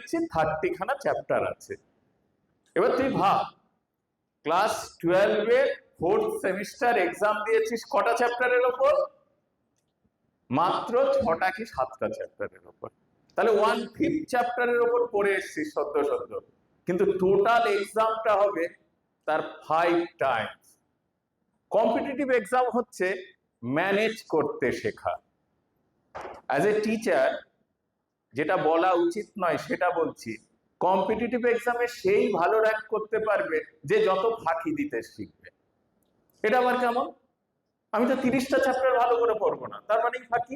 দিচ্ছি 30 খানা চ্যাপ্টার আছে। এবার তুই ভাব, ক্লাস 12 এর 4th সেমিস্টার এক্সাম দিয়েছিস কটা চ্যাপ্টারের ওপর? মাত্র 6টা কি 7টা চ্যাপ্টারের ওপর। তাহলে 1/5 চ্যাপ্টারের ওপর পড়ে এসেছিস সদ্য সদ্য, কিন্তু টোটাল এক্সামটা হবে তার 5 টাইমস। কম্পিটিটিভ এক্সাম হচ্ছে ম্যানেজ করতে শেখা। অ্যাজ এ টিচার যেটা বলা উচিত নয় সেটা বলছি, কম্পিটিটিভ এক্সামে সেই ভালো র্যাঙ্ক করতে পারবে যে যত ফাঁকি দিতে শিখবে। এটা আবার কেমন? আমি তো 30টা চ্যাপ্টার ভালো করে পড়বো না, তার মানে ফাঁকি।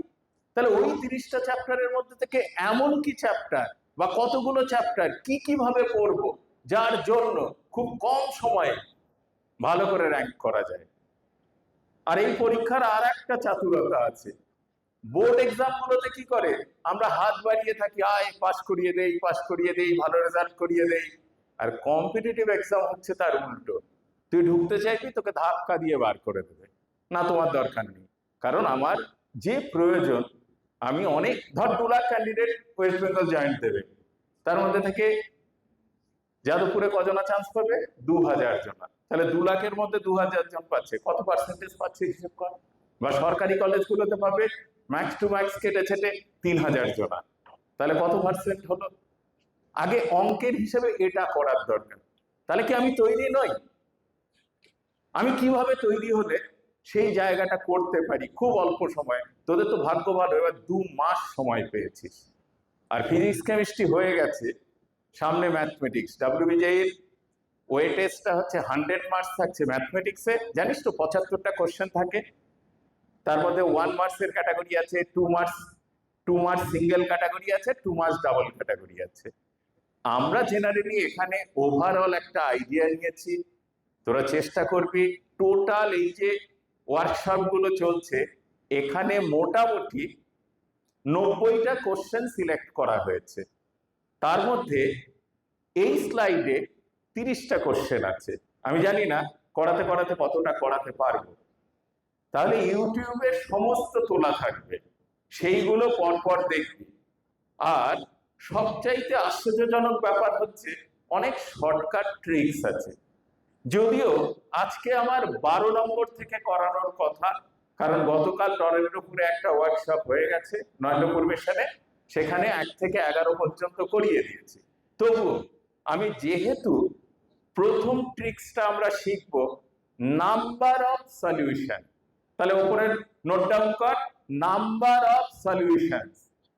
তাহলে ওই 30টা চ্যাপ্টারের মধ্যে থেকে এমন কি চ্যাপ্টার বা কতগুলো চ্যাপ্টার কি ভাবে পড়বো যার জন্য খুব কম সময়ে ভালো করে র্যাঙ্ক করা যায়। আর এই পরীক্ষার আর একটা চাতুরতা আছে, বোর্ড এক্সাম গুলোতে কি করে আমরা হাত বাড়িয়ে থাকি, আয় পাস করিয়ে দেই, পাস করিয়ে দেই, ভালো রেজাল্ট করিয়ে দেই। আর কম্পিটিটিভ এক্সাম হচ্ছে তার উল্টো, তুই ঢুকতে চাইবি তোকে ধাক্কা দিয়ে বার করে দেবে, না তোমার দরকার নেই। কারণ আমার যে প্রয়োজন, আমি অনেক, ধর 2 lakh candidate West Bengal joint দেবে, তার মধ্যে থেকে যাদবপুরে কজনা চান্স পাবে? 2000 জনা। তাহলে 2 লাখের মধ্যে 2000 জন পাচ্ছে, কত পার্সেন্টেজ পাচ্ছে হিসেব কর। বা সরকারি কলেজগুলোতে পাবে ম্যাক্স টু ম্যাক্স কেটে ছেটে 3000 জনা, তাহলে কত পার্সেন্ট হলো? আগে অঙ্কের হিসেবে এটা করার দরকার। তাহলে কি আমি তৈরি নই? আমি কিভাবে তৈরি হলে সেই জায়গাটা করতে পারি খুব অল্প সময়ে? তোদের তো ভাগ্য ভালো, এবার 2 মাস সময় পেয়েছিস, আর ফিজিক্স কেমিস্ট্রি হয়ে গেছে, সামনে ম্যাথমেটিক্স। WBJEE এর ওয়েটেজটা হচ্ছে 100 মার্কস থাকছে ম্যাথমেটিক্সে, জানিস তো 75টা কোশ্চেন থাকে, তার মধ্যে 1 মার্কসের ক্যাটাগরি আছে, 2 মার্কস সিঙ্গেল ক্যাটাগরি আছে, 2 মার্কস ডাবল ক্যাটাগরি আছে। আমরা জেনারেলি এখানে ওভারঅল একটা আইডিয়া নিয়েছি, তোরা চেষ্টা করবি টোটাল এই যে ওয়ার্কশপ গুলো চলছে এখানে মোটামুটি 90টা কোশ্চেন সিলেক্ট করা হয়েছে, তার মধ্যে এই স্লাইডে 30টা কোশ্চেন আছে। আমি জানি না করাতে করাতে কতটা করাতে পারবো, তাহলে ইউটিউবে সমস্ত তোলা থাকবে, সেইগুলো পরপর দেখবি। আর সবচাইতে আশ্চর্যজনক ব্যাপার হচ্ছে অনেক শর্টকাট ট্রিক্স আছে, যদিও আজকে আমার 12 নম্বর থেকে করানোর কথা, কারণ গতকাল নরেন্দ্রপুরে একটা ওয়ার্কশপ হয়ে গেছে নরেন্দ্রপুর মিশনে, সেখানে 1 থেকে 11 পর্যন্ত করিয়ে দিয়েছি। তবুও আমি যেহেতু প্রথম ট্রিক্সটা আমরা শিখব নাম্বার অফ সলিউশন, তাহলে উপরের নোট ডাউন কর, নাম্বার অফ সলিউশন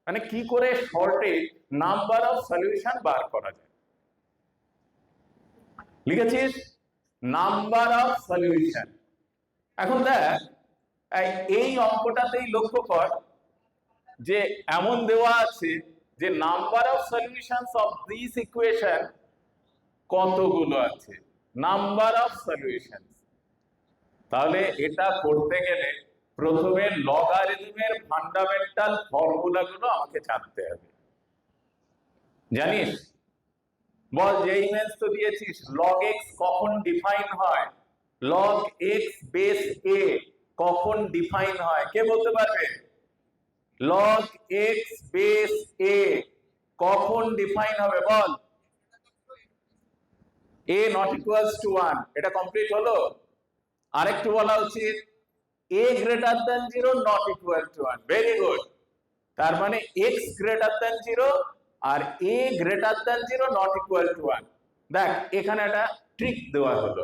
মানে কি করে শর্টে নাম্বার অফ সলিউশন বার করা যায়। লিখেছিস নাম্বার অফ সলিউশন। এখন দেখ এই অঙ্কটাতেই লক্ষ্য কর যে এমন দেওয়া আছে যে number of solutions of this equation কতগুলো আছে, নাম্বার অফ সলিউশনস। তাহলে এটা করতে গেলে প্রথমে লগারিদমের ফান্ডামেন্টাল ফর্মুলাগুলো আমাকে জানতে হবে। জানিস? বল, যে ইমেজ তো দিয়েছিস, log x কখন ডিফাইন হয়, log x বেস a কখন ডিফাইন হয়, কে বলতে পারবে? log x বেস a কখন ডিফাইন হবে বল? a not equals to 1, এটা কমপ্লিট হলো। আরেকটু বলা উচিত a greater than 0 not equal to 1, very good. তার মানে x greater than 0 R a greater than 0 not equal to 1। দেখ এখানে একটা ট্রিক দেওয়া হলো,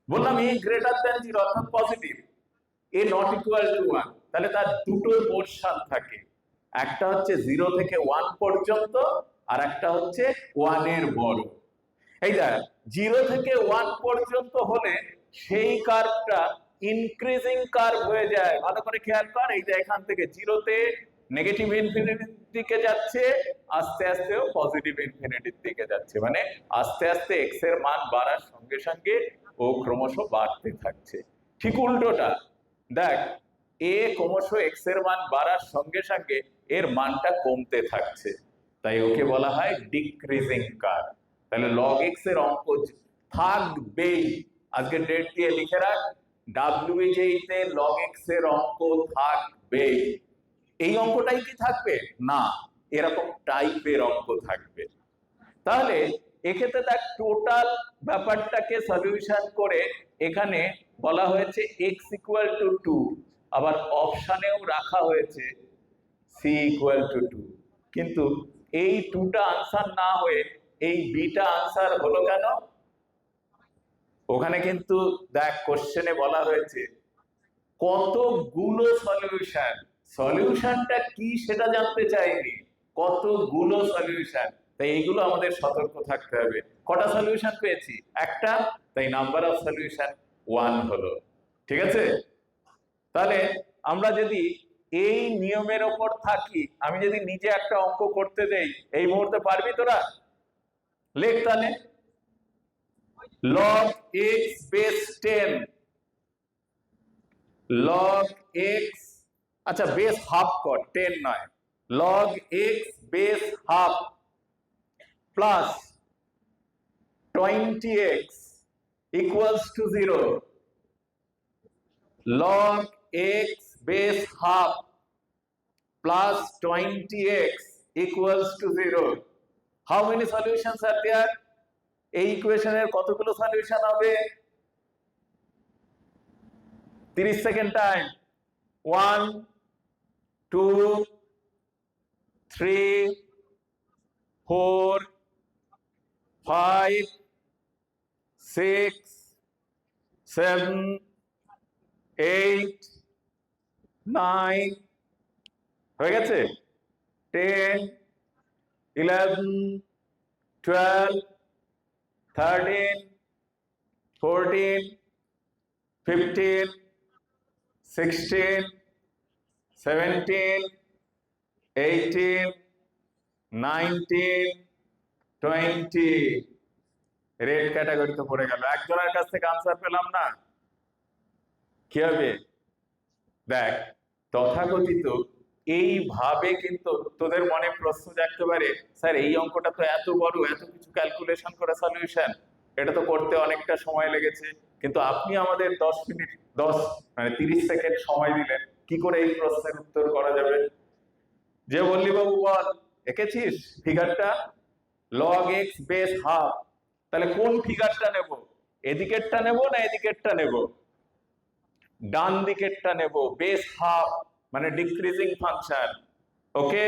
বললাম a greater than 0 অর্থাৎ positive, a not equal to 1, তাহলে তার দুটো পোরশন থাকে, একটা হচ্ছে 0 থেকে 1 পর্যন্ত আর একটা হচ্ছে 1 এর বড়। এই দেখ 0 থেকে 1 পর্যন্ত হলে সেই কার্ভটা ইনক্রিজিং কার্ভ হয়ে যায়। ভালো করে খেয়াল কর, এই যে এখান থেকে 0 তে নেগেটিভ ইনফিনিটির দিকে যাচ্ছে, আস্তে আস্তে পজিটিভ ইনফিনিটির দিকে যাচ্ছে, মানে আস্তে আস্তে এক্স এর মান বাড়ার সঙ্গে সঙ্গে ও ক্রমশ বাড়তে থাকছে। ঠিক উল্টোটা দেখ, এ ক্রমশ এক্স এর মান বাড়ার সঙ্গে সঙ্গে এর মানটা কমতে থাকছে, তাই ওকে বলা হয় ডিক্রিজিং কার্ভ। তাহলে log x এর অঙ্ক থাকবেই, আজকে ডেট দিয়ে লিখে রাখ, WBJEE তে log x এর অঙ্ক থাকবেই। এই অঙ্কটাই কি থাকবে না, এরকম টাইপের অঙ্ক থাকবে। তাহলে এক্ষেত্রে তার টোটাল ব্যাপারটাকে সলিউশন করে এখানে বলা হয়েছে x ইকুয়াল টু 2, আবার অপশানেও রাখা হয়েছে c ইকুয়াল টু 2, কিন্তু এই 2টা আনসার না হয়ে এই বিটা আনসার হলো কেন? ওখানে কিন্তু দেখ কোশ্চেনে বলা হয়েছে কতগুলো সলিউশন, সলিউশনটা কি সেটা জানতে চাইনি, কতগুলো সলিউশন। তাই এইগুলো আমাদের সতর্ক থাকতে হবে। কটা সলিউশন পেয়েছি? একটা, তাই নাম্বার অফ সলিউশন 1 হলো। ঠিক আছে? তাহলে আমরা যদি এই নিয়মের ওপর থাকি, আমি যদি নিজে একটা অঙ্ক করতে দেই, এই মুহূর্তে পারবি তোরা? লেখ তাহলে log x base 10, log x, আচ্ছা বেস হাফ কর, 10 নয়, log x base half plus 20x equals to 0, log x base half plus 20x equals to 0. How many solutions are there? এই ইকুয়েশনের কতগুলো সলিউশন হবে? 30 সেকেন্ড টাইম। 1 2 3 4 5 6 7 8 9 হয়ে গেছে, 10 11 12 13 14 15 16 17 18 19 20। Red ক্যাটাগরিতে পড়ে গেল। একজনের কাছ থেকে আনসার পেলাম না, কি হবে? দেখ তথাকথিত এইভাবে কিন্তু তোদের মনে প্রশ্ন জাগতে পারে, স্যার এই অঙ্কটা তো এত বড়, এত কিছু ক্যালকুলেশন করে সলিউশন, এটা তো করতে অনেকটা সময় লেগেছে, কিন্তু আপনি আমাদের 10 মিনিট 30 সেকেন্ড সময় দিলেন, কি করে এই প্রশ্নের উত্তর করা যাবে? যে বললি বাবু বল, এঁকেছিস ফিগারটা log x বেস হাফ, তাহলে কোন ফিগারটা নেব? এদিকেরটা নেব না এদিকেরটা নেব? ডান দিকেরটা নেব, বেস হাফ মানে ডিক্রিজিং ফাংশন। ওকে,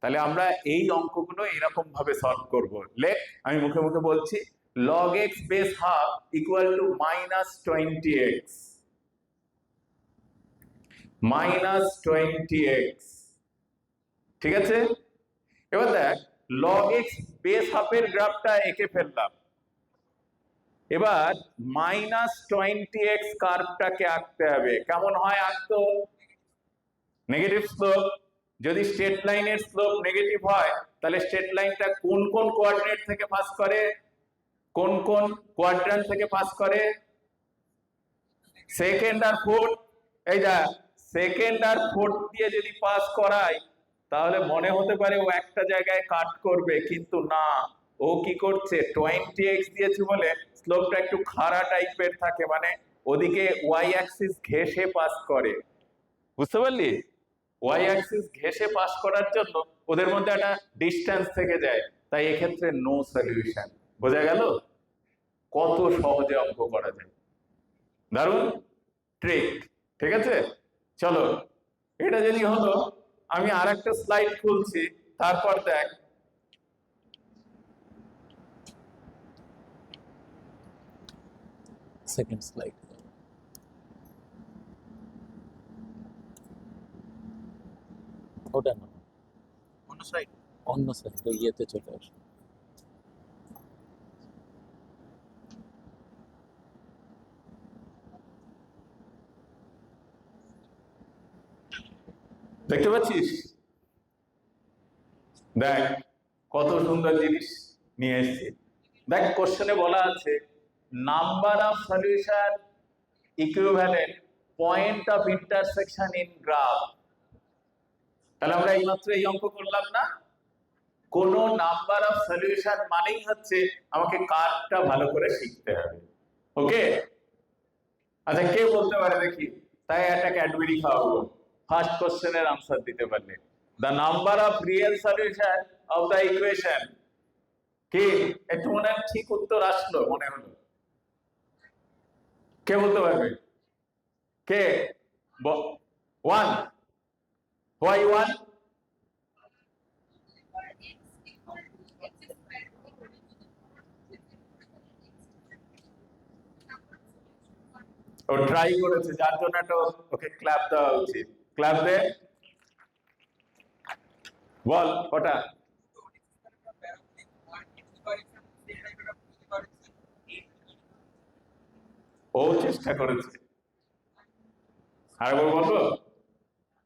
তাহলে আমরা এই অঙ্কগুলো এরকম ভাবে সলভ করব। লেখ, আমি মুখে মুখে বলছি, log x base half equal to -20x, -20x। ঠিক আছে? এবার দেখ log x বেস হাফের গ্রাফটা এঁকে ফেললাম, এবার -20x কার্ভটাকে আঁকতে হবে। কেমন হয় আঁকতো? Negative slope. যদি স্ট্রেট লাইনের স্লোপ নেগেটিভ হয়, তাহলে স্ট্রেট লাইনটা কোন কোন কোঅর্ডিনেট থেকে পাস করে, কোন কোন কোয়াড্রান্ট থেকে পাস করে? সেকেন্ড আর ফোর্থ। এই যা সেকেন্ড আর ফোর্থ দিয়ে যদি পাস করায়, তাহলে মনে হতে পারে ও একটা জায়গায় কাট করবে, কিন্তু না, ও কি করছে, 20x দিয়েছে বলে স্লোপটা একটু খাড়া টাইপের থাকে, মানে ওদিকে ওয়াই অ্যাক্সিস ঘেঁষে পাস করে। বুঝতে পারলি? ওয়াই অ্যাক্সিস ঘেঁষে পাস করার জন্য ওদের মধ্যে একটা ডিস্টেন্স থেকে যায়, তাই এক্ষেত্রে নো সলিউশন। বোঝা গেল কত সহজে অঙ্ক করা যায়? দারুণ ট্রিক। ঠিক আছে, চলো এটা যদি হলো, আমি আর একটা স্লাইড খুলছি, তারপর দেখ সেকেন্ড স্লাইড, ওটা না, অন্য সাইড, অন্য সাইড, ইয়েতে চলে আসো। দেখতে পাচ্ছিস? দেখ কত সুন্দর জিনিস নিয়ে এসেছি। দেখ কোশ্চেনে বলা আছে number of solution equivalent point of intersection in graph. তাহলে আমরা এইমাত্র এই অঙ্ক করলাম না? কোন নাম্বার অফ সলিউশন মানেই হচ্ছে আমাকে কার্ভটা ভালো করে শিখতে হবে। ওকে, আচ্ছা কে বলতে পারে দেখি, তাই একটা ক্যাডবেরি খাওয়াবো ফার্স্ট কোশ্চেনের আনসার দিতে পারলে? the number of real solution of the equation কি একটু মনে হয় ঠিক উত্তর আসলো মনে হলো কে বলতে পারবে কে 1 why 1 ও ট্রাই করেছে যার জন্য একটা ওকে ক্ল্যাপ দেওয়া উচিত ক্ল্যাপ দে বল ওটা ও চেষ্টা করেছে আর বলবো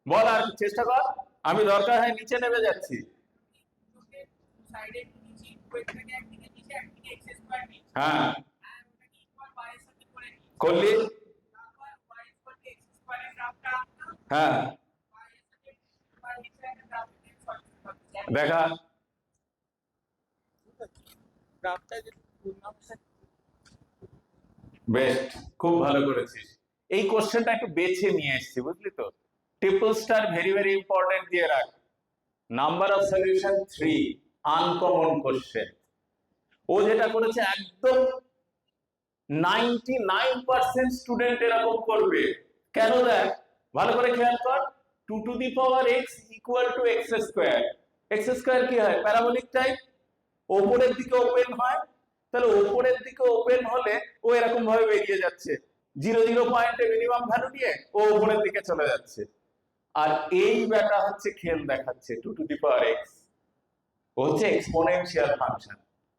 বল আর চেষ্টা কর আমি দরকার হয় নিচে নেমে যাচ্ছি হ্যাঁ করলি হ্যাঁ দেখা বেস্ট খুব ভালো করেছিস এই কোশ্চেনটা একটু বেছে নিয়ে এসেছি বুঝলি তো triple star very very important দিয়ে রাখ number of solution 3 uncommon question ও যেটা করেছে একদম 99% স্টুডেন্ট এরকম করবে কেন দেখ ভালো করে খেয়াল কর 2 to the power x equal to x square x square কি হয় প্যারাবোলিক টাইপ উপরের দিকে ওপেন হয় তাহলে উপরের দিকে ওপেন হলে ও এরকম ভাবে বেরিয়ে যাচ্ছে 0 পয়েন্টে মিনিমাম ভ্যালু নিয়ে ও উপরের দিকে চলে যাচ্ছে আর এই ব্যাটা হচ্ছে খেল দেখাচ্ছে 2 টু দি পাওয়ার x ও হচ্ছে এক্সপোনেনশিয়াল ফাংশন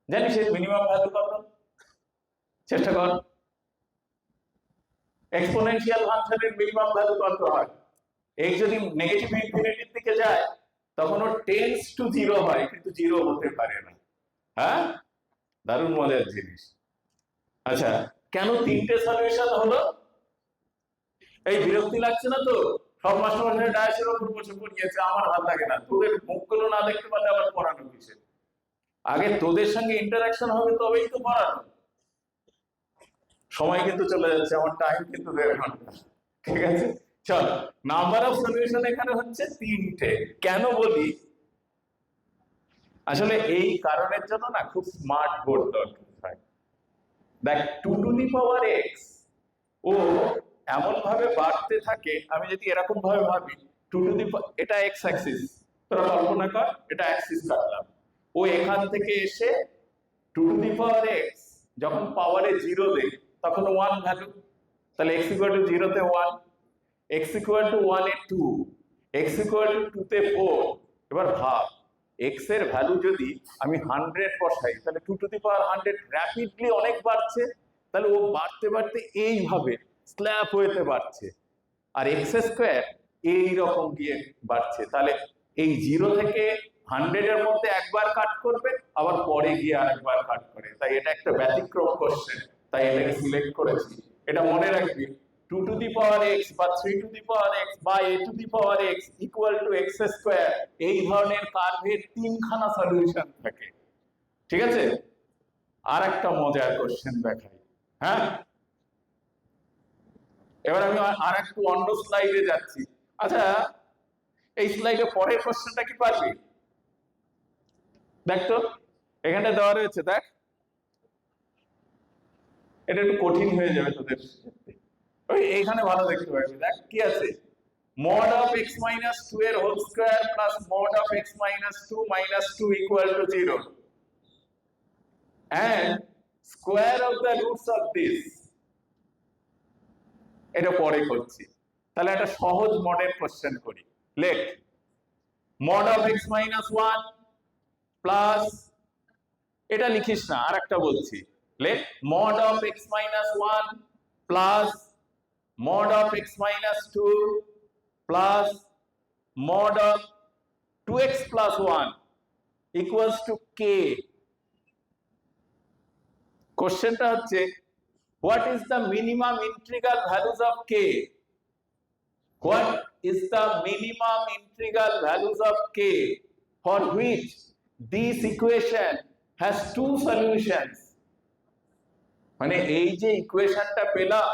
জানিস এর মিনিমাম ভ্যালু কত চেষ্টা কর এক্সপোনেনশিয়াল ফাংশনের মিনিমাম ভ্যালু কত হয় x যদি নেগেটিভ ইনফিনিটির দিকে যায় তখন ও টেন্ডস টু 0 হয় কিন্তু 0 হতে পারে না হ্যাঁ দারুণ মজার জিনিস আচ্ছা কেন তিনটে সলিউশন হলো এই বিরক্তি লাগছে না তো সব মাস্টারমশাই ডায়াসের উপর বসে পড়িয়েছে আমার ভালো লাগে না তোদের মুখগুলো না দেখতে পারলে আবার পড়ানো কিসে আগে তোদের সঙ্গে ইন্টারাকশন হবে তবেই তো পড়ানো সময় কিন্তু চলে যাচ্ছে আমার টাইম কিন্তু 1.5 ঘন্টা ঠিক আছে চল নাম্বার অফ সলিউশন এখানে হচ্ছে তিনটে কেন বলি আসলে এই কারণের জন্য না খুব স্মার্ট বোর্ড দরকার হয় দেখ 2 টু দি পাওয়ার x ও এমন ভাবে বাড়তে থাকে আমি যদি এরকম ভাবে ভাবি 2 টু দি এটা x অ্যাক্সিস তোরা কল্পনা কর এটা অ্যাক্সিস কাটলাম ও এখান থেকে এসে 2 টু দি পাওয়ার x যখন পাওয়ারে 0 দেয় তখন 1 ভ্যালু তাহলে x ইকুয়াল টু 0 তে 1 x ইকুয়াল টু 1 এ 2 x ইকুয়াল টু 2 তে 4 এবার ভাব x এর ভ্যালু যদি আমি 100 বসাই তাহলে 2 টু দি পাওয়ার 100 র‍্যাপিডলি অনেক বাড়ছে তাহলে ও বাড়তে বাড়তে এইভাবে স্ল্যাপ হয়েতে বাড়ছে আর x স্কয়ার এই রকম গিয়ে বাড়ছে তাহলে এই 0 থেকে 100 এর মধ্যে একবার কাট করবে আবার পরে গিয়ে আরেকবার কাট করে তাই এটা একটা ব্যতিক্রম কোশ্চেন তাই এটাকে সিলেক্ট করেছি এটা মনে রাখবি 2 টু দি পাওয়ার x বা 3 টু দি পাওয়ার x বা a two the power x equal to x square এই ধরনের কার্ভের তিনখানা সলিউশন থাকে ঠিক আছে আর একটা মজার কোশ্চেন দেখাই হ্যাঁ এবার আমি আর একটু অন্য স্লাইডে যাচ্ছি আচ্ছা এই স্লাইডে পরের কোশ্চেনটা কি পারবি দেখ তো এখানে দেওয়া রয়েছে দেখ এটা একটু কঠিন হয়ে যাবে তোদের ওই এইখানে ভালো দেখতে পাবি দেখ কি আছে mod of x minus 2 এর whole square plus mod of x minus 2 equal to 0 and square of the roots of this এটা পরে করছি তাহলে একটা সহজ মডেল কোশ্চেন করি লেখ mod of x minus 1 plus এটা লিখিস না আরেকটা বলছি লেখ mod of x minus 1 plus mod of x minus 2 plus mod of 2x plus 1 equals to k কোশ্চেনটা হচ্ছে what is the minimum integral values of k what is the minimum integral values of k for which this equation has two solutions মানে এই যে ইকুয়েশনটা পেলাম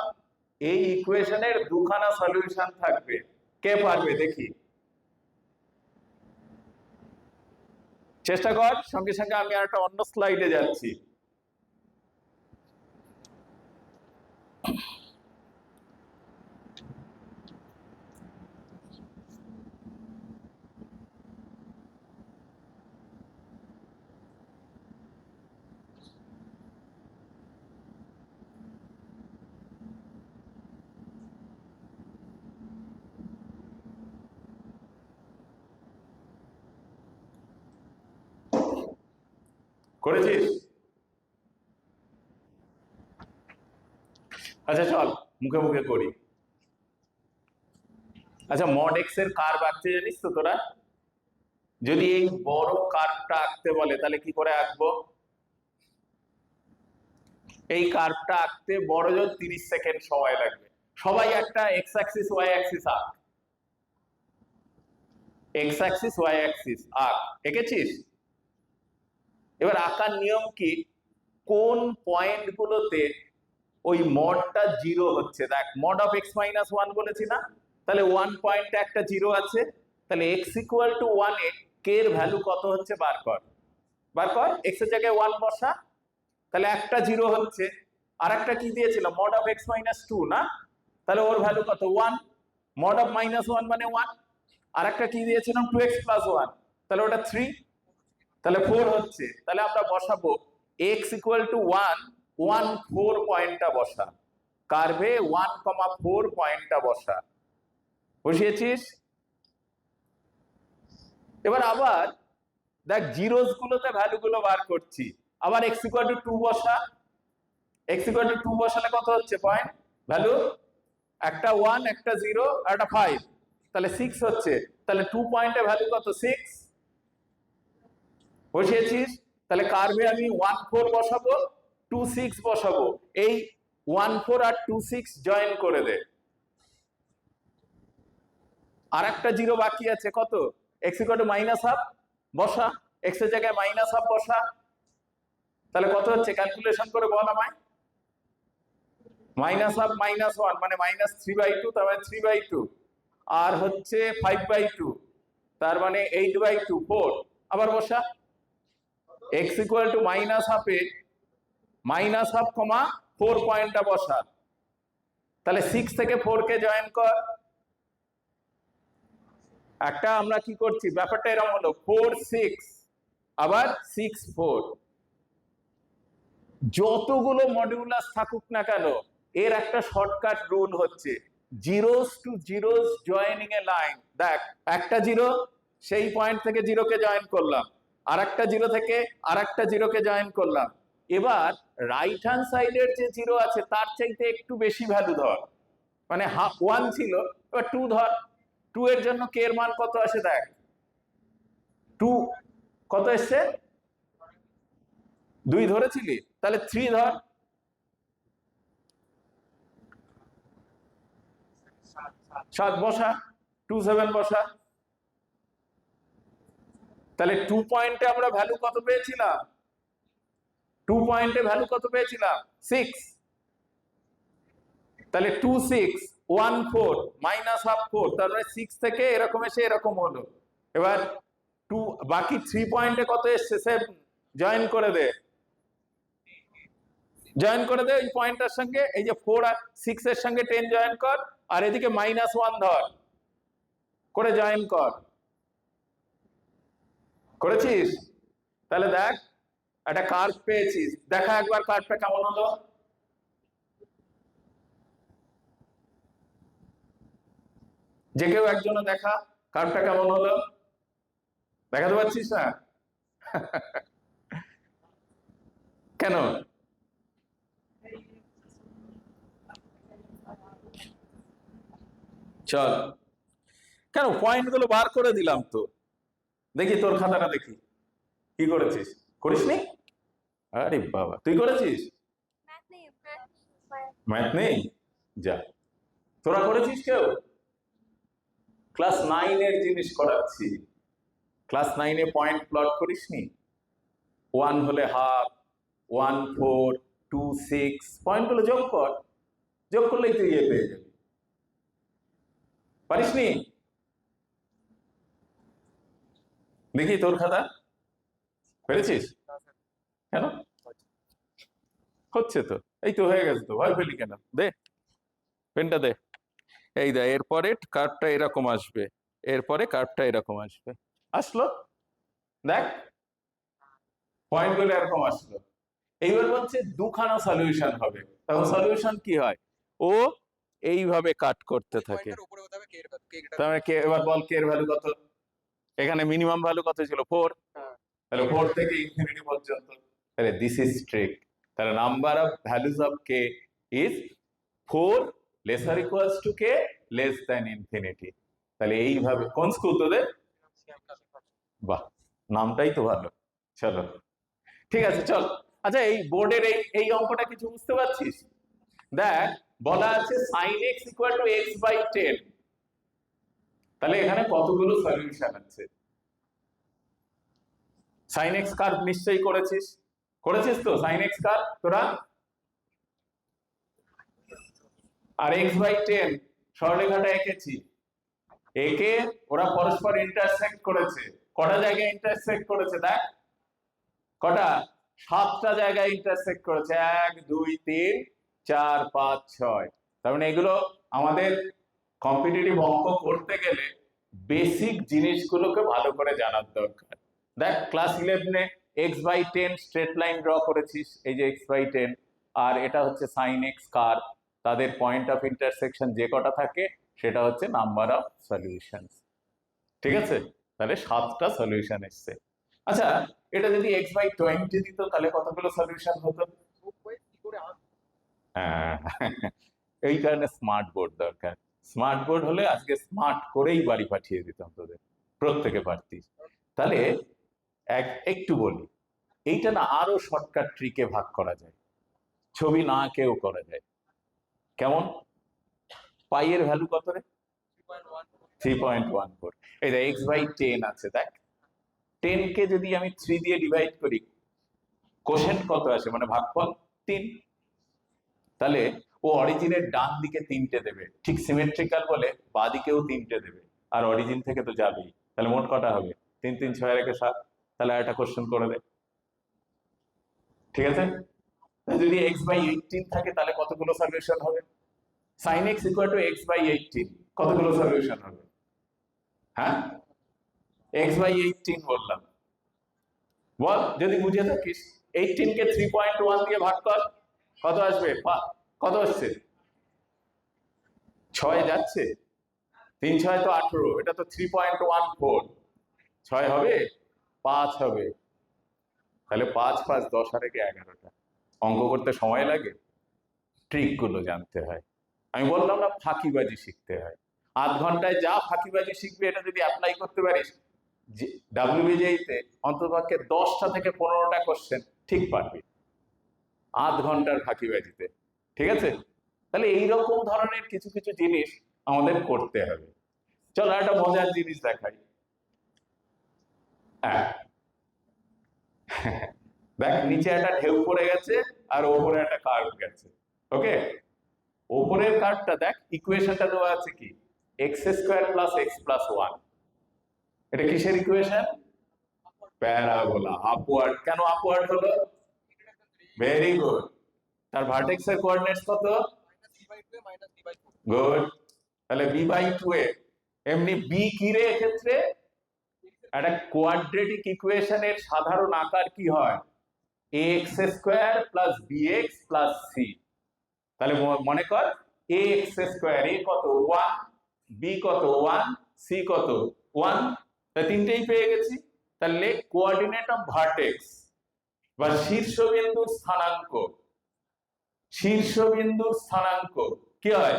এই ইকুয়েশনের দুখানা solution থাকবে কে পারবে দেখি চেষ্টা কর, সঙ্গে সঙ্গে আমি আর একটা অন্য স্লাইডে যাচ্ছি। করেছিস? আচ্ছা চল মুখে মুখে করি। আচ্ছা, মড এক্স এর কার্ভ আঁকতে জানিস তো তোরা? যদি এই বড় কার্ভটা আঁকতে বলে তাহলে কি করে আঁকবো? এই কার্ভটা আঁকতে বড় জোর 30 সেকেন্ড সময় লাগবে। সবাই একটা এক্স অ্যাক্সিস ওয়াই অ্যাক্সিস আঁক। এক্স অ্যাক্সিস ওয়াই অ্যাক্সিস আঁক। এঁকেছিস? এবার আঁকার নিয়ম কি? কোন পয়েন্ট গুলোতে ওই মডটা জিরো হচ্ছে? দেখ, mod of x minus one বলেছি না? তাহলে 1 পয়েন্টে একটা জিরো আছে, তাহলে এক্স ইকুয়াল টু 1 এ কে এর ভ্যালু কত হচ্ছে বার কর। বার কর, এক্স এর জায়গায় 1 বসা, তাহলে একটা জিরো হচ্ছে। আর একটা কি দিয়েছিল? Mod of x minus two না? তাহলে ওর ভ্যালু কত? 1। মড অফ মাইনাস 1 মানে 1। আর একটা কি দিয়েছিলাম? 2x প্লাস 1, তাহলে ওটা 3, তাহলে 4 হচ্ছে। তাহলে আমরা বসাবো x ইকুয়াল টু 1, 1 4 পয়েন্টটা বসা, কার্ভে 1,4 পয়েন্টটা বসা। বসিয়েছিস? এবার আবার দেখ, জিরোস গুলোতে ভ্যালু গুলো বার করছি। আবার x ইকুয়াল টু 2 বসা। x ইকুয়াল টু 2 বসালে কত হচ্ছে পয়েন্ট ভ্যালু? একটা 1, একটা 0, আর একটা 5, তাহলে 6 হচ্ছে। তাহলে 2 পয়েন্টে ভ্যালু কত? 6। বসিয়েছিস? তাহলে কার্ভে আমি 1 4 বসাবো, 2 6 বসাবো। এই 1 4 আর 2 6 জয়েন করে দে। আর একটা জিরো বাকি আছে, কত? x equal two minus half বসা, x এর জায়গায় মাইনাস হাফ বসা। তাহলে কত হচ্ছে ক্যালকুলেশন করে বল আমায়। মাইনাস হাফ মাইনাস 1 মানে মাইনাস 3/2, তার মানে 3/2, আর হচ্ছে 5/2, তার মানে 8/2, 4। আবার বসা, x ইকুয়াল টু মাইনাস হাফে মাইনাস হাফ কমা 4 পয়েন্টটা বসা। তাহলে 6 থেকে 4 কে জয়েন কর। একটা আমরা কি করছি, ব্যাপারটা এরকম হলো 4 6 আবার 6 4। যতগুলো মডিউলাস থাকুক না কেন, এর একটা শর্টকাট রুল হচ্ছে জিরোস টু জিরোস জয়েনিং এ লাইন। দেখ, একটা জিরো, সেই পয়েন্ট থেকে জিরোকে জয়েন করলাম, আর একটা জিরো থেকে আর একটা জিরোকে জয়েন করলাম। এবার রাইট হ্যান্ড সাইডের যে জিরো আছে তার চাইতে একটু বেশি ভ্যালু ধর, মানে 1 ছিল, এবার 2 ধর। 2 এর জন্য কে এর মান কত আসে দেখ। 2 কত এসছে? 2 ধরেছিলি, তাহলে 3 ধর। 7 বসা, 2 7 বসা। তাহলে 2 পয়েন্টে আমরা ভ্যালু কত পেয়েছিলাম? 2 পয়েন্টে ভ্যালু কত পেয়েছিলাম? 6। তাহলে 2 6 1 4 মাইনাস হাফ 4, তার মানে 6 থেকে এরকম এসে এরকম হলো। এবার 2 বাকি 3 পয়েন্টে কত এসছে? 7। জয়েন করে দে, জয়েন করে দে। এই পয়েন্টটার সঙ্গে এই যে 4 আর 6 এর সঙ্গে 10 জয়েন কর, আর এদিকে মাইনাস 1 ধর, করে জয়েন কর। করেছিস? তাহলে দেখ, একটা কার্ভ পেয়েছিস। দেখা একবার কার্ভটা কেমন হলো। যে কেউ একজন দেখা কার্ভটা কেমন হলো। দেখাতে পারছিস না? কেন? চল, কেন পয়েন্ট গুলো বার করে দিলাম তো। দেখি তোর খাতাটা, দেখি কি করেছিস। করিসনি? আরে বাবা, তুই করেছিস? ম্যাথ নেই? যা, তোরা করেছিস কেউ? ক্লাস 9 এর জিনিস করাচ্ছি। ক্লাস 9 এ পয়েন্ট প্লট করিসনি? 1 হলে হাফ, 1 4 2 6, পয়েন্ট গুলো যোগ কর, যোগ করলেই তুই ইয়ে পেয়ে যাবি। পারিসনি? দেখি তোর খাতা। পেরেছিস? কেন হচ্ছে তো? এই তো হয়ে গেছে তো, ভয় পেলি কেন? দে পেনটা দে। এই দে, এরপরে কার্ভটা এরকম আসবে, এরপরে কার্ভটা এরকম আসবে। আসলো, দেখ পয়েন্ট গুলো এরকম আসলো। এইবার বলছে দুখানা সলিউশন হবে, তখন সলিউশন কি হয়? ও এইভাবে কাট করতে থাকে। তার মানে কে, এবার বল কে এর ভ্যালু কত? এখানে মিনিমাম ভ্যালু কত ছিল? 4। তাহলে 4 থেকে ইনফিনিটি পর্যন্ত। তাহলে দিস ইজ ট্রিক। তাহলে number of values of k is 4 lesser equals to k less than infinity. তাহলে এইভাবে, কোন স্কুল তোদের? বাহ, নামটাই তো ভালো। চলো ঠিক আছে, চল। আচ্ছা, এই বোর্ডের এই অঙ্কটা কিছু বুঝতে পারছিস? দেখ, বলা আছে sin x equal to x by 10। তাহলে এখানে কতগুলো সলিউশন আছে? sin x কার্ভ নিশ্চয়ই করেছিস, করেছিস তো sin x কার্ভ তোরা? আর x বাই 10 সরলরেখাটা এঁকেছি, একে ওরা পরস্পর ইন্টারসেক্ট করেছে। কটা জায়গায় ইন্টারসেক্ট করেছে দেখ? কটা? 7টা জায়গায় ইন্টারসেক্ট করেছে। 1 2 3 4 5 6। তার মানে এগুলো আমাদের কম্পিটিটিভ অঙ্ক করতে গেলে বেসিক জিনিসগুলোকে ভালো করে জানার দরকার। দেখ, ক্লাস 11-এ x by 10 straight line draw করেছিস, এই যে x বাই 10, আর এটা হচ্ছে sin x কার্ভ। তাদের পয়েন্ট অফ ইন্টারসেকশন যে কটা থাকে সেটা হচ্ছে নাম্বার অফ সলিউশন। ঠিক আছে? তাহলে 7টা সলিউশন এসছে। আচ্ছা, এটা যদি x বাই 20 দিত তাহলে কতগুলো সলিউশন হতো? হ্যাঁ, এই কারণে স্মার্ট বোর্ড দরকার। স্মার্ট বোর্ড হলে আজকে স্মার্ট করেই বাড়ি পাঠিয়ে দিতাম তোদের, প্রত্যেকে পারতিস। তাহলে একটু বলি, এইটা না আরো শর্টকাট ট্রিকে ভাগ করা যায়, ছবি না কেউ করা যায়। কেমন? পাই এর ভ্যালু কত রে? 3.14। এই দেখ x বাই 10 আছে, দেখ 10 কে যদি আমি 3 দিয়ে ডিভাইড করি, কোশেন্ট কত আসে, মানে ভাগফল 3। তাহলে ও অরিজিনের ডান দিকে 3টে দেবে, ঠিক সিমেট্রিক্যাল বলে বাঁ দিকেও 3টে দেবে, আর অরিজিন থেকে তো যাবেই। তাহলে মোট কটা হবে? 3 3 6 রেখে 7। তাহলে একটা কোশ্চেন করে দে। ঠিক আছে? যদি x বাই 18 থাকে তাহলে কতগুলো সলিউশন হবে? sin x equal to x by 18, কতগুলো সলিউশন হবে? হ্যাঁ, x বাই 18 বললাম, বল যদি বুঝে থাকিস। 18 কে 3.1 দিয়ে ভাগ কর, কত আসবে? কত আসছে? 6 যাচ্ছে, 3 6 তো 18, এটা তো 3.14। 6 হবে, 5 হবে। তাহলে 5 5 10 আর 11টা। অঙ্ক করতে সময় লাগে, ট্রিক গুলো জানতে হয়। আমি বললাম না, ফাঁকিবাজি শিখতে হয়। আধ ঘন্টায় যা ফাঁকিবাজি শিখবে, এটা যদি অ্যাপ্লাই করতে পারিস WBJE-তে অন্ততপক্ষে 10টা থেকে 15টা কোশ্চেন ঠিক পারবি আধ ঘন্টার ফাঁকিবাজিতে। ঠিক আছে? তাহলে এইরকম ধরনের কিছু কিছু জিনিস আমাদের করতে হবে। চলো একটা মজার জিনিস দেখাই। হ্যাঁ, দেখ নিচে একটা ঢেউ পড়ে গেছে আর ওপরে একটা কার্ভ গেছে। ওকে, ওপরের কার্ভটা দেখ, ইকুয়েশনটা দেওয়া আছে কি? x² plus x plus 1। এটা কিসের ইকুয়েশন? প্যারাবোলা। আপওয়ার্ড। কেন আপওয়ার্ড হলো? Very good. তার ভার্টেক্স এর কোঅর্ডিনেটস কত? গুড। তাহলে b বাই 2a। এমনি b কি রে এক্ষেত্রে? একটা কোয়াড্রেটিক ইকুয়েশনের সাধারণ আকার কি হয়? ax² plus bx plus c। তাহলে মনে কর ax², a কত? 1, b কত? 1, c কত? 1। তাহলে তিনটেই পেয়ে গেছি। তাহলে কোঅর্ডিনেট অফ ভার্টেক্স বা শীর্ষবিন্দুর স্থানাঙ্ক, শীর্ষবিন্দুর স্থানাঙ্ক কি হয়?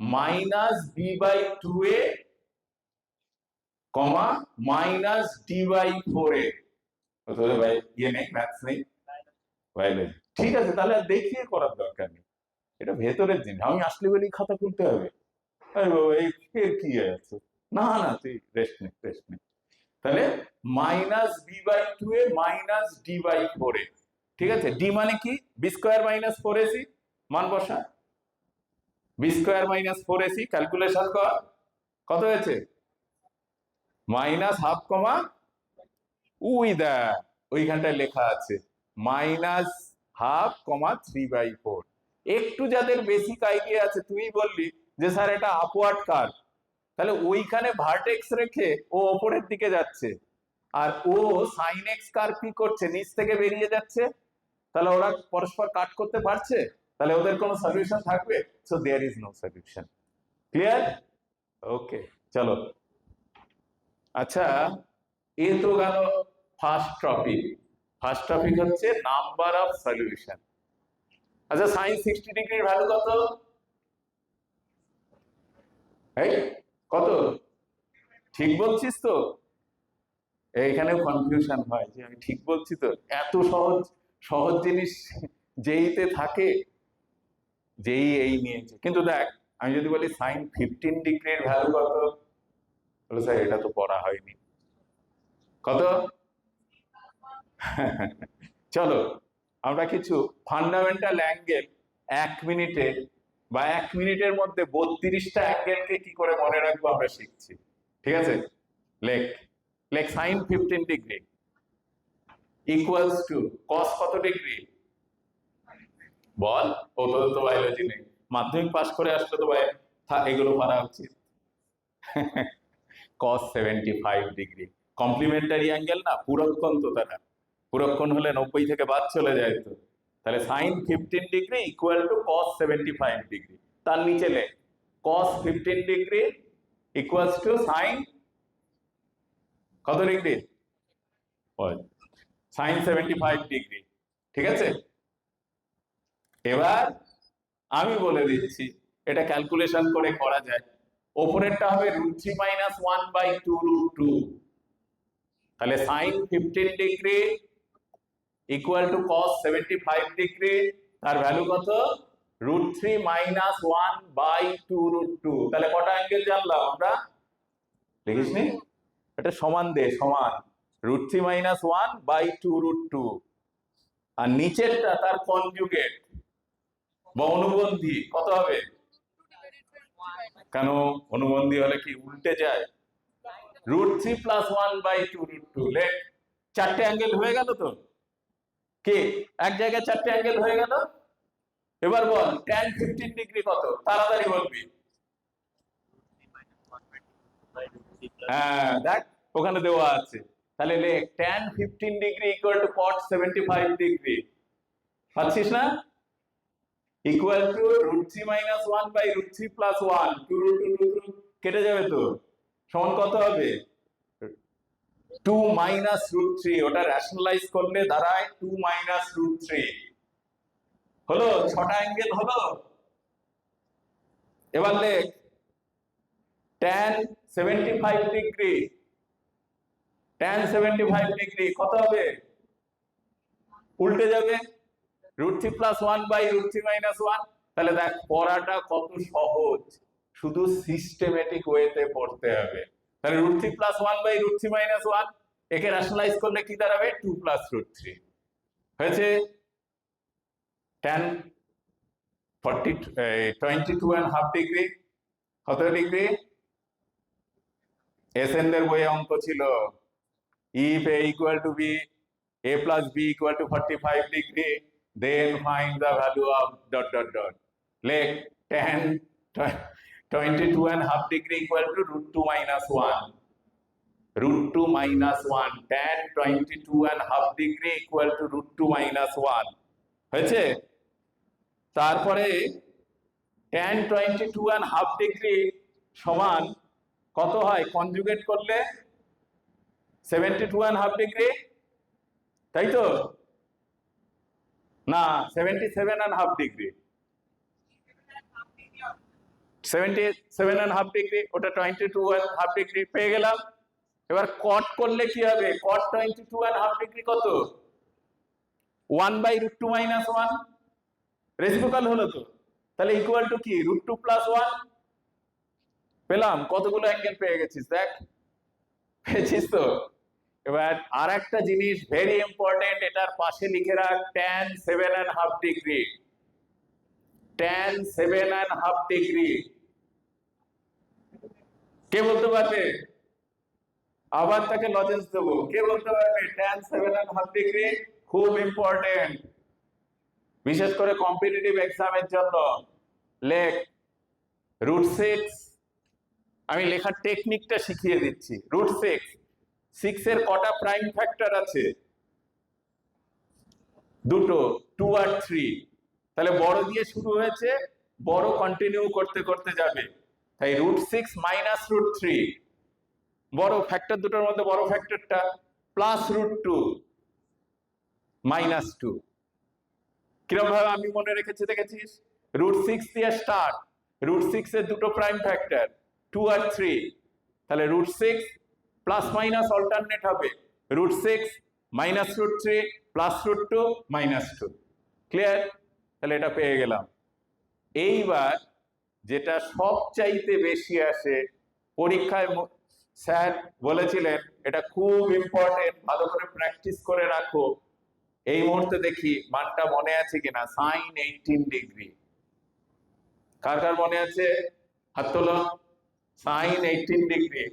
Minus b by 2a comma minus d by 4a। তোদের ভাই ইয়ে নেই, ম্যাথস নেই, বায়োলজি। ঠিক আছে, তাহলে আর দেখিয়ে করার দরকার নেই, এটা ভেতরের জিনিস। আমি আসলে বলেই খাতা খুলতে হবে? আরে বাবা, এই কি আছে? না না, তুই রেস্ট নে, রেস্ট নে। তাহলে minus b by 2a minus d by 4a। ঠিক আছে? d মানে কি? b² minus 4ac। মান বসা, b² মাইনাস 4ac, ক্যালকুলেশন কর। কত হয়েছে? মাইনাস হাফ কমা ওইখানটায় লেখা আছে -1/2, 3/4। একটু যাদের বেসিক আইডিয়া আছে, তুই বললি যে স্যার এটা আপওয়ার্ড কার্ভ, তাহলে ওইখানে ভার্টেক্স রেখে ও ওপরের দিকে যাচ্ছে, আর ও সাইন এক্স কার্ভ কি করছে, নিচ থেকে বেরিয়ে যাচ্ছে। তাহলে ওরা পরস্পর কাট করতে পারছে? তাহলে ওদের কোনো সলিউশন থাকবে? So there is no solution. Clear? Okay, চলো। আচ্ছা, এ তো গেল ফার্স্ট টপিক। ফার্স্ট টপিক হচ্ছে নাম্বার অফ সলিউশন। আচ্ছা, সাইন 60 ডিগ্রির ভ্যালু কত? এই কত? ঠিক বলছিস তো? এইখানেও কনফিউশন হয় যে আমি ঠিক বলছি তো। এত সহজ সহজ জিনিস যেইতে থাকে, যেই এই নিয়েছে। কিন্তু দেখ, আমি যদি বলি সাইন 15 ডিগ্রির ভ্যালু কত, বলে স্যার এটা তো পড়া হয়নি। কত? চলো আমরা কিছু ফান্ডামেন্টাল অ্যাঙ্গেল 1 মিনিটে বা 1 মিনিটের মধ্যে 32টা অ্যাঙ্গেলকে কি করে মনে রাখবো আমরা শিখছি। ঠিক আছে? লেখ লেখ sine 15 degree equals to cos কত ডিগ্রি? বল, ও তো বায়োলজি নেই, মাধ্যমিক পাস করে আসলে তো এগুলো পারা উচিত। cos 75 degree. কমপ্লিমেন্টারি অ্যাঙ্গেল না, পুরক্ষণ তো তারা, পুরক্ষণ হলে 90 থেকে বাদ চলে যায় তো। তাহলে sine 15 degree equal to cos 75 degree. তার নিচে লেখ cos 15 degree equals to sine কত ডিগ্রি? Sine 75 degree. ঠিক আছে? এবার আমি বলে দিচ্ছি, এটা ক্যালকুলেশন করে করা যায়। ওপরেরটা হবে √3 - 1/2√2। তাহলে sine 15 degree equal to cos 75 degree, তার ভ্যালু কত? √3 - 1/2√2। তাহলে কটা অ্যাঙ্গেল জানলাম আমরা? দেখিসনি? এটা সমান দে, সমান √3 - 1/2√2। আর নিচেরটা তার কনজুগেট বা অনুবন্ধী কত হবে? কেন অনুবন্ধী হলে কি উল্টে যায়? √3 + 1/2√2। লেখ, 4টে অ্যাঙ্গেল হয়ে গেল তো? কি এক জায়গায় 4টে অ্যাঙ্গেল হয়ে গেল? এবার বল tan 15 ডিগ্রি কত? তাড়াতাড়ি বলবি। হ্যাঁ দেখ, ওখানে দেওয়া আছে। তাহলে লেখ tan 15 degree equal two cot 75 degree. পাচ্ছিস না? ইকুয়াল টু √3 - 1/√3 + 1, 2√2 কেটে যাবে তো, সমান কত হবে? 2 - √3। ওটা রেশনালাইজ করলে দাঁড়ায় 2 - √3। হলো 6টা অ্যাঙ্গেল হলো। এবার লেখ tan 75 ডিগ্রি, tan 75 ডিগ্রি কত হবে? উল্টে যাবে, √3 + 1/√3 - 1। তাহলে দেখ পড়াটা কত সহজ, শুধু সিস্টেমেটিক ওয়েতে পড়তে হবে। তাহলে √3 + 1/√3 - 1, একে রেশনালাইজ করলে কি দাঁড়াবে? 2 + √3 হয়েছে। tan 22.5 ডিগ্রি কত ডিগ্রি? এসএনদের বইয়ে অঙ্ক ছিল, if a equal to b, a plus b equal to 45 degree, then find the value of ... লেখ tan 22.5 degree equal to √2 - 1, √2 - 1, tan 22.5 degree equal to √2 - 1 হয়েছে। তারপরে tan 22.5 ডিগ্রি সমান কত হয় কনজুগেট করলে? 72.5 ডিগ্রি, তাই তো? না, 77.5 ডিগ্রি। 77.5 ডিগ্রি, ওটা 22.5 ডিগ্রি পেয়ে গেলাম। এবার কট করলে কি হবে? cot 22.5 ডিগ্রি কত? 1/√2 - 1, রেসিপ্রোকাল হলো তো। তাহলে ইকুয়াল টু কি? √2 + 1 পেলাম। কতগুলো অ্যাঙ্গেল পেয়ে গেছিস দেখ, পেয়েছিস তো? এবার আর একটা জিনিস ভেরি ইম্পর্টেন্ট, এটার পাশে লিখে রাখ tan 7.5 ডিগ্রি, tan 7.5 ডিগ্রি। কে বলতে পারবে? আবার তাকে লজেন্স দেবো, কে বলতে পারবে tan 7.5 ডিগ্রি? খুব ইম্পর্টেন্ট, বিশেষ করে কম্পিটিটিভ এক্সামের জন্য। লেখ √6, আমি লেখার টেকনিকটা শিখিয়ে দিচ্ছি। √6, 6 এর কটা প্রাইম ফ্যাক্টর আছে? দুটো, 2 আর 3। তাহলে বড় দিয়ে শুরু হয়েছে, বড় কন্টিনিউ করতে করতে যাবে। তাই √6 মাইনাস √3, বড় ফ্যাক্টর দুটোর মধ্যে বড় ফ্যাক্টরটা, প্লাস √2 মাইনাস 2। কিরকম ভাবে আমি মনে রেখেছি দেখেছিস? √6 দিয়ে স্টার্ট, √6 এর দুটো প্রাইম ফ্যাক্টর 2 আর 3, তাহলে √6 প্লাস মাইনাস অল্টারনেট হবে, √6 মাইনাস √3 প্লাস √2 মাইনাস 2। ক্লিয়ার? তাহলে এটা পেয়ে গেলাম। এইবার যেটা সবচাইতে বেশি আসে পরীক্ষায়, স্যার বলেছিলেন এটা খুব ইম্পর্টেন্ট, ভালো করে প্র্যাকটিস করে রাখো। এই মুহূর্তে দেখি মানটা মনে আছে কিনা। sin 18 ডিগ্রি, কার কার মনে আছে? হাত তোলো। sin 18 ডিগ্রি,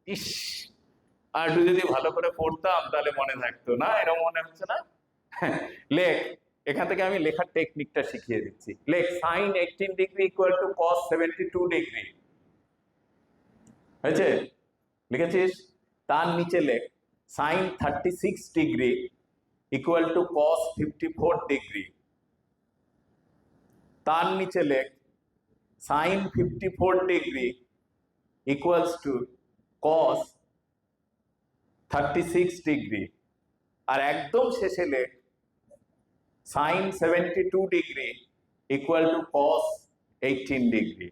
ইস, আর একটু যদি ভালো করে পড়তাম তাহলে মনে থাকতো না। এরকম মনে হচ্ছে না? লেখ, এখান থেকে আমি লেখার টেকনিকটা শিখিয়ে দিচ্ছি। লেখ sin 18 degree equal to cos 72 degree. হয়েছে? লিখেছিস? তার নিচে লেখ sin 36 degree equal to cos 54 degree. তার নিচে লেখ sin 54 degree equals to cos 36 degree. আর একদম শেষে লেখ sin 72 degree equal to cos 18 degree.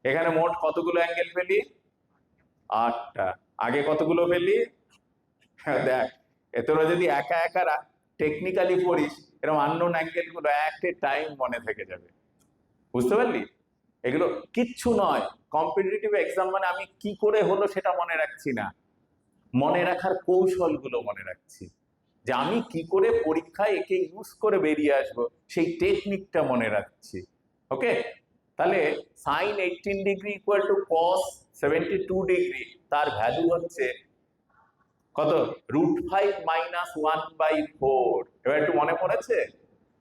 এখানে মোট কতগুলো অ্যাঙ্গেল পেলি? 8টা। আগে কতগুলো পেলি? দেখ, তোরা যদি একা একা টেকনিক্যালি পড়িস, এরকম আননোন অ্যাঙ্গেল গুলো একটা টাইম মনে থেকে যাবে। বুঝতে পারলি? এগুলো কিচ্ছু নয়। কম্পিটিটিভ এক্সাম মানে আমি কি করে হলো সেটা মনে রাখছি না, মনে রাখার কৌশলগুলো মনে রাখছি, যে আমি কি করে পরীক্ষায় একে ইউজ করে বেরিয়ে আসবো, সেই টেকনিকটা মনে রাখছি। ওকে? তাহলে sin 18 degree equal to cos 72 degree, তার ভ্যালু হচ্ছে কত? √5 মাইনাস 1/4। এবার একটু মনে পড়েছে?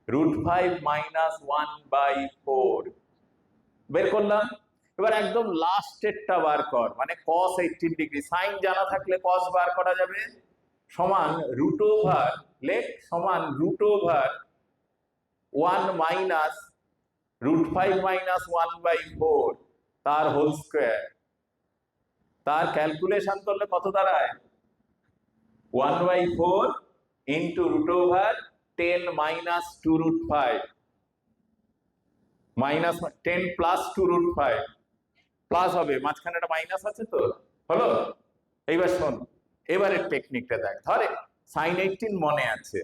√5 মাইনাস 1/4 বের করলাম। এবার একদম লাস্টেরটা বার কর, মানে cos 18 ডিগ্রি। সাইন জানা থাকলে cos বার করা যাবে, সমান √ওভার, লেখ সমান √1 মাইনাস √5 মাইনাস 1/4 তার হোল স্কয়ার। তার ক্যালকুলেশন করলে কত দাঁড়ায়? 1/4 into √over 10 minus 2√5 minus 10 plus 2√5 plus হবে, মাঝখানে একটা মাইনাস আছে তো, হলো? এইবার শোন, এবারের টেকনিকটা দেখ। ধরে sin 18 মনে আছে,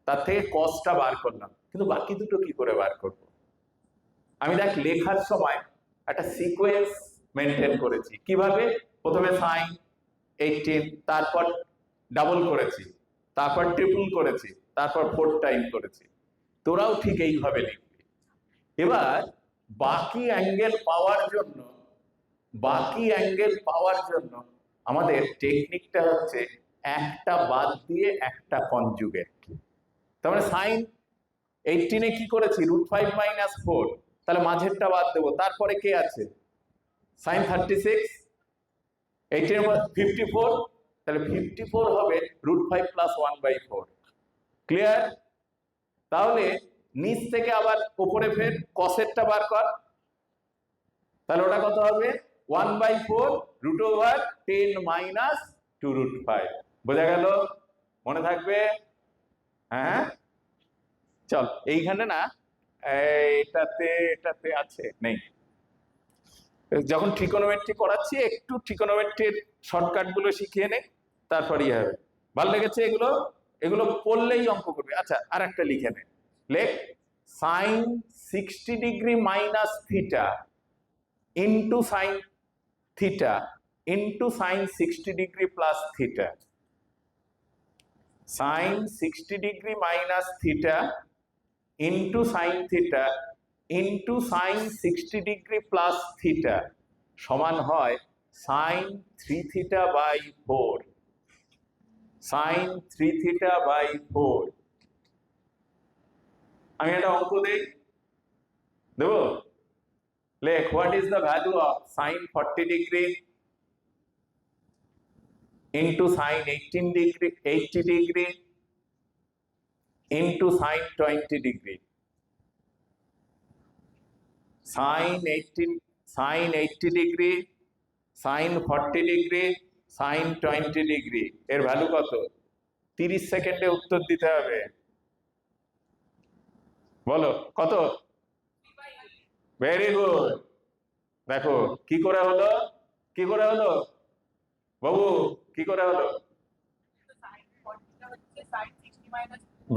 তার থেকে কসটা বার করলাম, কিন্তু বাকি দুটো কি করে বার করব? আমি দেখ লেখার সময় একটা সিকোয়েন্স মেনটেন করেছি। কিভাবে? প্রথমে sin 18, তারপর ডাবল করেছি, তারপর ট্রিপল করেছি, তারপর 4 টাইম করেছি। তোরাও ঠিক এইভাবে লিখবি। এবার বাকি অ্যাঙ্গেল পাওয়ার জন্য আমাদের টেকনিকটা হচ্ছে একটা বাদ দিয়ে একটা কনজুগেট। তার মানে sin 18 এ কি করেছি? √5 মাইনাস 4, তাহলে মাঝেরটা বাদ দেবো, তারপরে কে আছে? sin 36, 18 এর 54, তাহলে 54 হবে √5 প্লাস 1/4। ক্লিয়ার? তাহলে নিচ থেকে আবার উপরে ফের কসেরটা বার কর, তাহলে ওটা কত হবে? 1/4 √ওভার 10 মাইনাস 2√5। বোঝা গেল? মনে থাকবে? হ্যাঁ, চল এইখানে না, এটাতে আছে নেই। যখন ট্রিকোনোমেট্রি করাচ্ছি একটু ট্রিকোনোমেট্রির শর্টকাট গুলো শিখিয়ে নে, তারপর ইয়ে হবে। ভালো লেগেছে? এগুলো পড়লেই অঙ্ক করবে। আচ্ছা, আর একটা লিখে নে, লেখ sin 60 degree minus theta into sin theta into sin 60 degree plus theta. sin 60 degree minus theta into sin theta into sin 60 degree plus theta সমান হয় sine 3 theta by 4, sine 3 theta by 4। আমি একটা অঙ্ক দেই, দেবো? লেখ, what is the value of sine 40 degree into sin 18 degree 80 degree into sin 20 degree? sin 80 degree, sin 40 degree, sin 20 degree এর value কত? 30 সেকেন্ডে উত্তর দিতে হবে। বলো কত? Very good. দেখো কি করে হলো, কি করে হলো বাবু, কি করে হলো?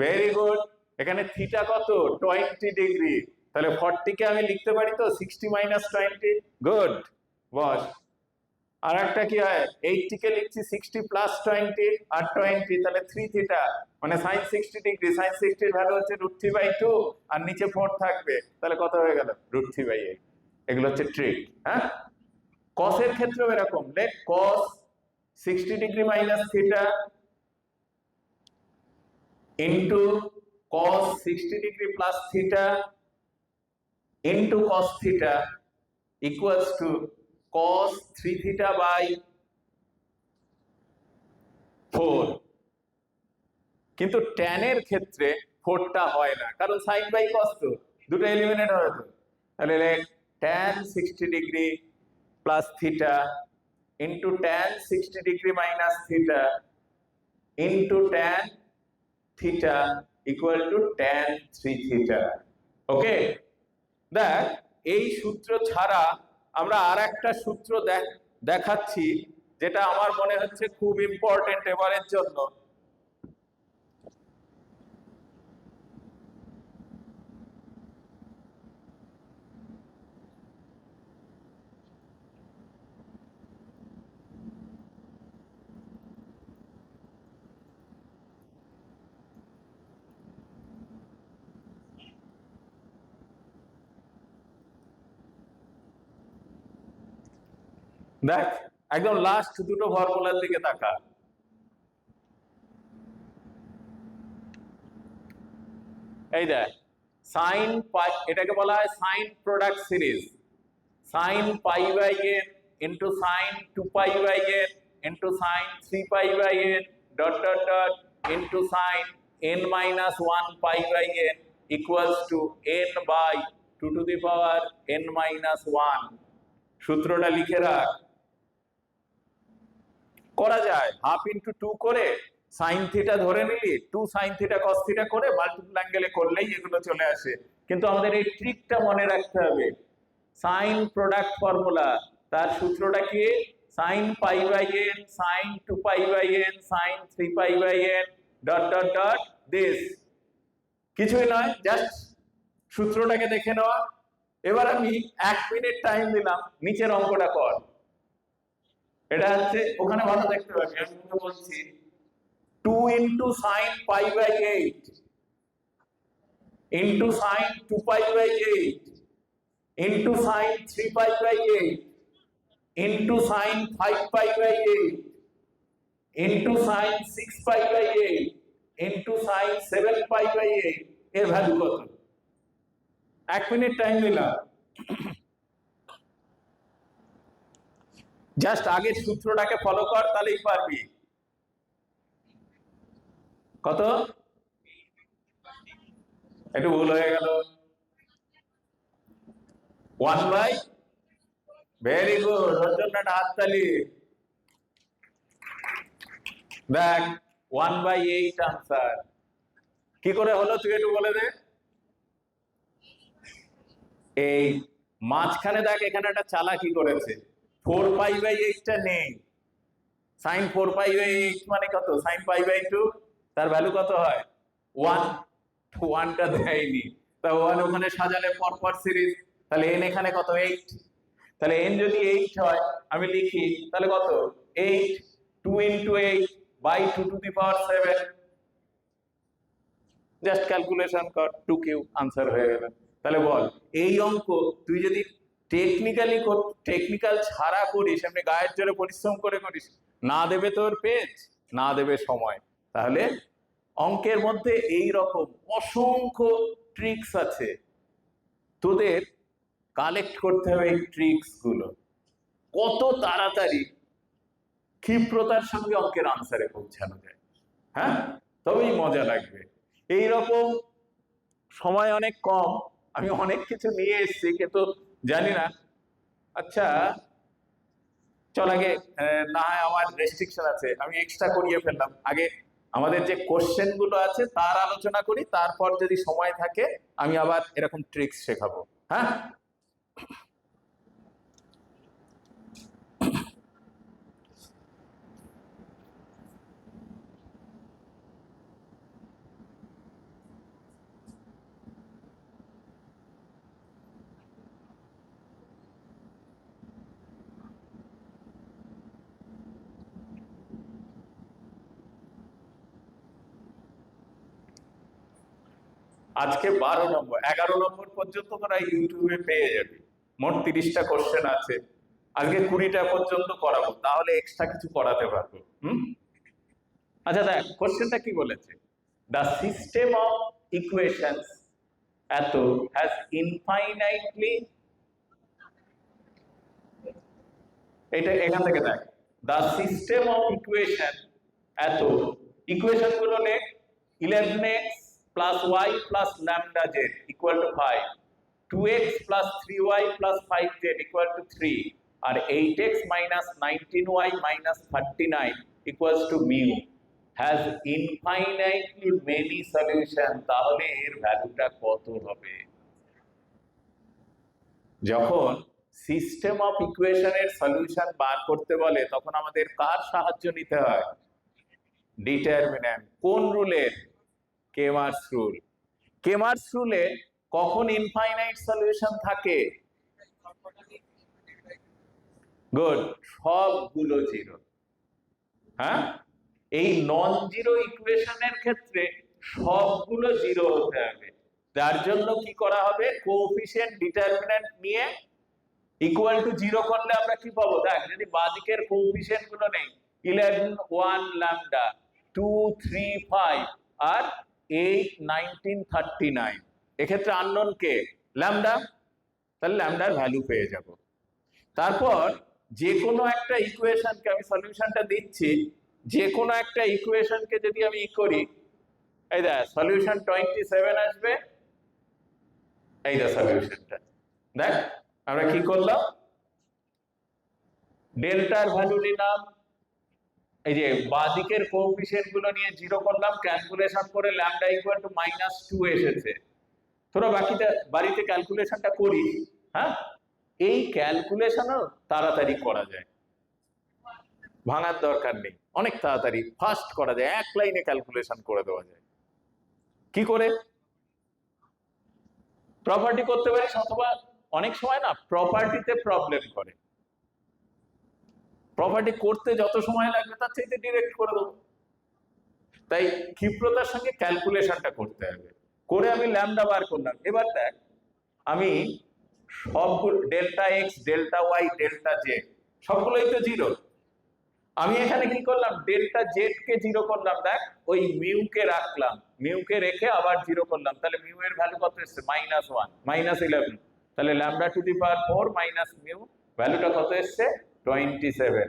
Very good. এখানে থিটা কত? 20 ডিগ্রি। তাহলে 40 কে আমি লিখতে পারি তো 60 মাইনাস 20। গুড বস। আর একটা কি হয়, 80 কে লিখছি 60 প্লাস 20 আর 20, তাহলে 3 থিটা মানে sin 60 ডিগ্রি। sin 60 এর ভ্যালু হচ্ছে √3/2 আর নিচে 4 থাকবে, তাহলে কত হয়ে গেল? √3/8। এগুলো হচ্ছে ট্রিক। হ্যাঁ, কসের ক্ষেত্রেও এরকম। লেখ cos 60 degree minus theta into cos 60 degree plus theta into cos theta equals to cos 3 theta by 4। কিন্তু tan এর ক্ষেত্রে 4টা হয় না, কারণ sin বাই cos তো দুটো এলিমিনেট হবে তো। তাহলে লেখ tan 60 degree plus theta into tan 60 degree minus theta into tan theta equal to tan 3 theta। ওকে, দেখ এই সূত্র ছাড়া আমরা আর একটা সূত্র দেখাচ্ছি, যেটা আমার মনে হচ্ছে খুব ইম্পর্টেন্ট এবারের জন্য। দেখ একদম লাস্ট দুটো ফর্মুলার দিকে তাকা। এই দেখ সাইন পাই, এটাকে বলা হয় sine product series. Sine pi by n into sine 2 pi by n into sine 3 pi by n dot dot dot into sine n minus 1 pi by n equals to n by 2 to the power n minus 1। সূত্রটা লিখে রাখ। করা যায় half into 2 করে sine theta ধরে নিলি, 2 sine theta cos theta করে multiple অ্যাঙ্গেলে করলেই এগুলো চলে আসে। কিন্তু আমাদের এই ট্রিকটা মনে রাখতে হবে। সাইন প্রোডাক্ট ফর্মুলা, তার সূত্রটা কি? Sine pi by n sine 2 pi by n sine 3 pi by n dot dot dot this. কিছুই নয়, জাস্ট সূত্রটাকে দেখে নেওয়া। এবার আমি 1 মিনিট টাইম দিলাম, নিচের অঙ্কটা কর। এটা হচ্ছে ওখানে ভালো দেখতে পাবি, আমি বলছি 2 into sin pi by 8 into sin 2 pi by 8 into sin 3 pi by 8 into sin 5 pi by 8 into sin 6 pi by 8 into sin 7 pi by 8 এর ভ্যালু কত? 1 মিনিট টাইম দিলাম। জাস্ট আগের সূত্রটাকে ফলো কর, তাহলেই পারবি। কত? একটু ভুল হয়ে গেল। 1 বাই, ভেরি গুড, ওর জন্য একটা হাততালি। দেখ 1/8 আনসার। কি করে হলো তুই একটু বলে দে। এই মাঝখানে দেখ এখানে একটা চালাকি করেছে, 4π/8 টা নেই। sin 4π/8 মানে কত? sin π/2, তার ভ্যালু কত হয়? 1। 1টা দেয়নি, তা 1 ওখানে সাজালে পরপর সিরিজ, তাহলে n এখানে কত? 8। তাহলে n যদি 8 হয় আমি লিখি, তাহলে কত? 8 2 into 8 by 2 to the power 7। Just calculation কর, 2 কিউব আনসার হয়ে গেল। তাহলে বল এই অঙ্ক তুই যদি টেকনিক্যাল ছাড়া করিস, এমনি গায়ের জোরে পরিশ্রম করে করিস, না দেবে তোর পেজ, না দেবে সময়। তাহলে অঙ্কের মধ্যে এই রকম অসংখ্য ট্রিক্স আছে, তোদের কালেক্ট করতে হবে এই ট্রিক্স গুলো। কত তাড়াতাড়ি ক্ষিপ্রতার সঙ্গে অঙ্কের আনসারে পৌঁছানো যায়, হ্যাঁ, তবেই মজা লাগবে। এইরকম সময় অনেক কম, আমি অনেক কিছু নিয়ে এসেছি কিন্তু জানি না। আচ্ছা চল আগে, না হয় আমার রেস্ট্রিকশন আছে, আমি এক্সট্রা করিয়ে ফেললাম। আগে আমাদের যে কোশ্চেন গুলো আছে তার আলোচনা করি, তারপর যদি সময় থাকে আমি আবার এরকম ট্রিক্স শেখাবো, হ্যাঁ। আজকে 12 নম্বর 11 নম্বর পর্যন্ত তোরা ইউটিউবে পেয়ে যাবি। মোট 30টা কোশ্চেন আছে, আজকে 20টা পর্যন্ত করাবো, তাহলে এক্সট্রা কিছু করাতে পারবো। আচ্ছা দেখ কোশ্চেনটা কি বলেছে, দ্য সিস্টেম অফ ইকুয়েশনস এত হ্যাজ ইনফাইনাইটলি, এটা এখান থেকে দেখ, দ্য সিস্টেম অফ ইকুয়েশন এত, ইকুয়েশন গুলো নে 11x plus y plus lambda z equal to 5, 2x plus 3y plus 5z equal to 3, R 8x minus 19y minus 39 equals to mu has infinitely many solution। তাহলে এর ভ্যালুটা কত হবে? যখন system of ইকুয়েশনের সলিউশন বার করতে বলে তখন আমাদের কার সাহায্য নিতে হয়? ডিটারমিন্যান্ট। কোন রুলের? কেমার্স রুল। কেমার্স রুলে কখন ইনফাইনাইট সলিউশন থাকে? গুড, সবগুলো জিরো। হ্যাঁ, এই নন জিরো ইকুয়েশনের ক্ষেত্রে সবগুলো জিরো হতে হবে। তার জন্য কি করা হবে? কোএফিশিয়েন্ট ডিটারমিন্যান্ট নিয়ে ইকুয়াল টু জিরো করলে আমরা কি পাবো? দেখ, যদি বাঁদিকের কোএফিশিয়েন্ট গুলো নেই 11 1 ল্যামডা 2 3 5 আর 8 19 39, এক্ষেত্রে আননোন কে? ল্যামডা। তাহলে ল্যামডার ভ্যালু পেয়ে যাব। তারপর যে কোনো একটা ইকুয়েশনকে আমি সলিউশনটা দিচ্ছি, যে কোনো একটা ইকুয়েশনকে যদি আমি করি, এই দেখ সলিউশন 27 আসবে, এই দেখ সলিউশনটা। দেখ আমরা কি করলাম, ডেল্টার ভ্যালু নিলাম, এই যে বাঁদিকের কোএফিশিয়েন্ট গুলো নিয়ে জিরো করলাম, ক্যালকুলেশন করে ল্যামডা ইকুয়াল টু -2 এসেছে। তোরা বাকিটা বাড়িতে ক্যালকুলেশনটা করিস, হ্যাঁ। এই ক্যালকুলেশনও তাড়াতাড়ি করা যায়, ভাঙার দরকার নেই, অনেক তাড়াতাড়ি ফাস্ট করা যায়, এক লাইনে ক্যালকুলেশন করে দেওয়া যায়। কি করে? প্রপার্টি করতে পারিস, অথবা অনেক সময় না প্রপার্টিতে প্রবলেম করে, প্রপার্টি করতে যত সময় লাগবে তার চাইতে ডিরেক্ট করে দেবো। তাই ক্ষিপ্রতার সঙ্গে ক্যালকুলেশনটা করতে হবে। করে আমি ল্যামডা বার করলাম। এবার দেখ আমি সবগুলো delta x delta y delta z সবগুলোই তো জিরো। আমি এখানে কি করলাম? ডেল্টা জেড কে জিরো করলাম। দেখ ওই মিউ কে রাখলাম, মিউ কে রেখে আবার জিরো করলাম। তাহলে মিউ এর ভ্যালু কত এসেছে? -1 -11। তাহলে lambda two the power 4 minus mu ভ্যালুটা কত এসেছে? 27।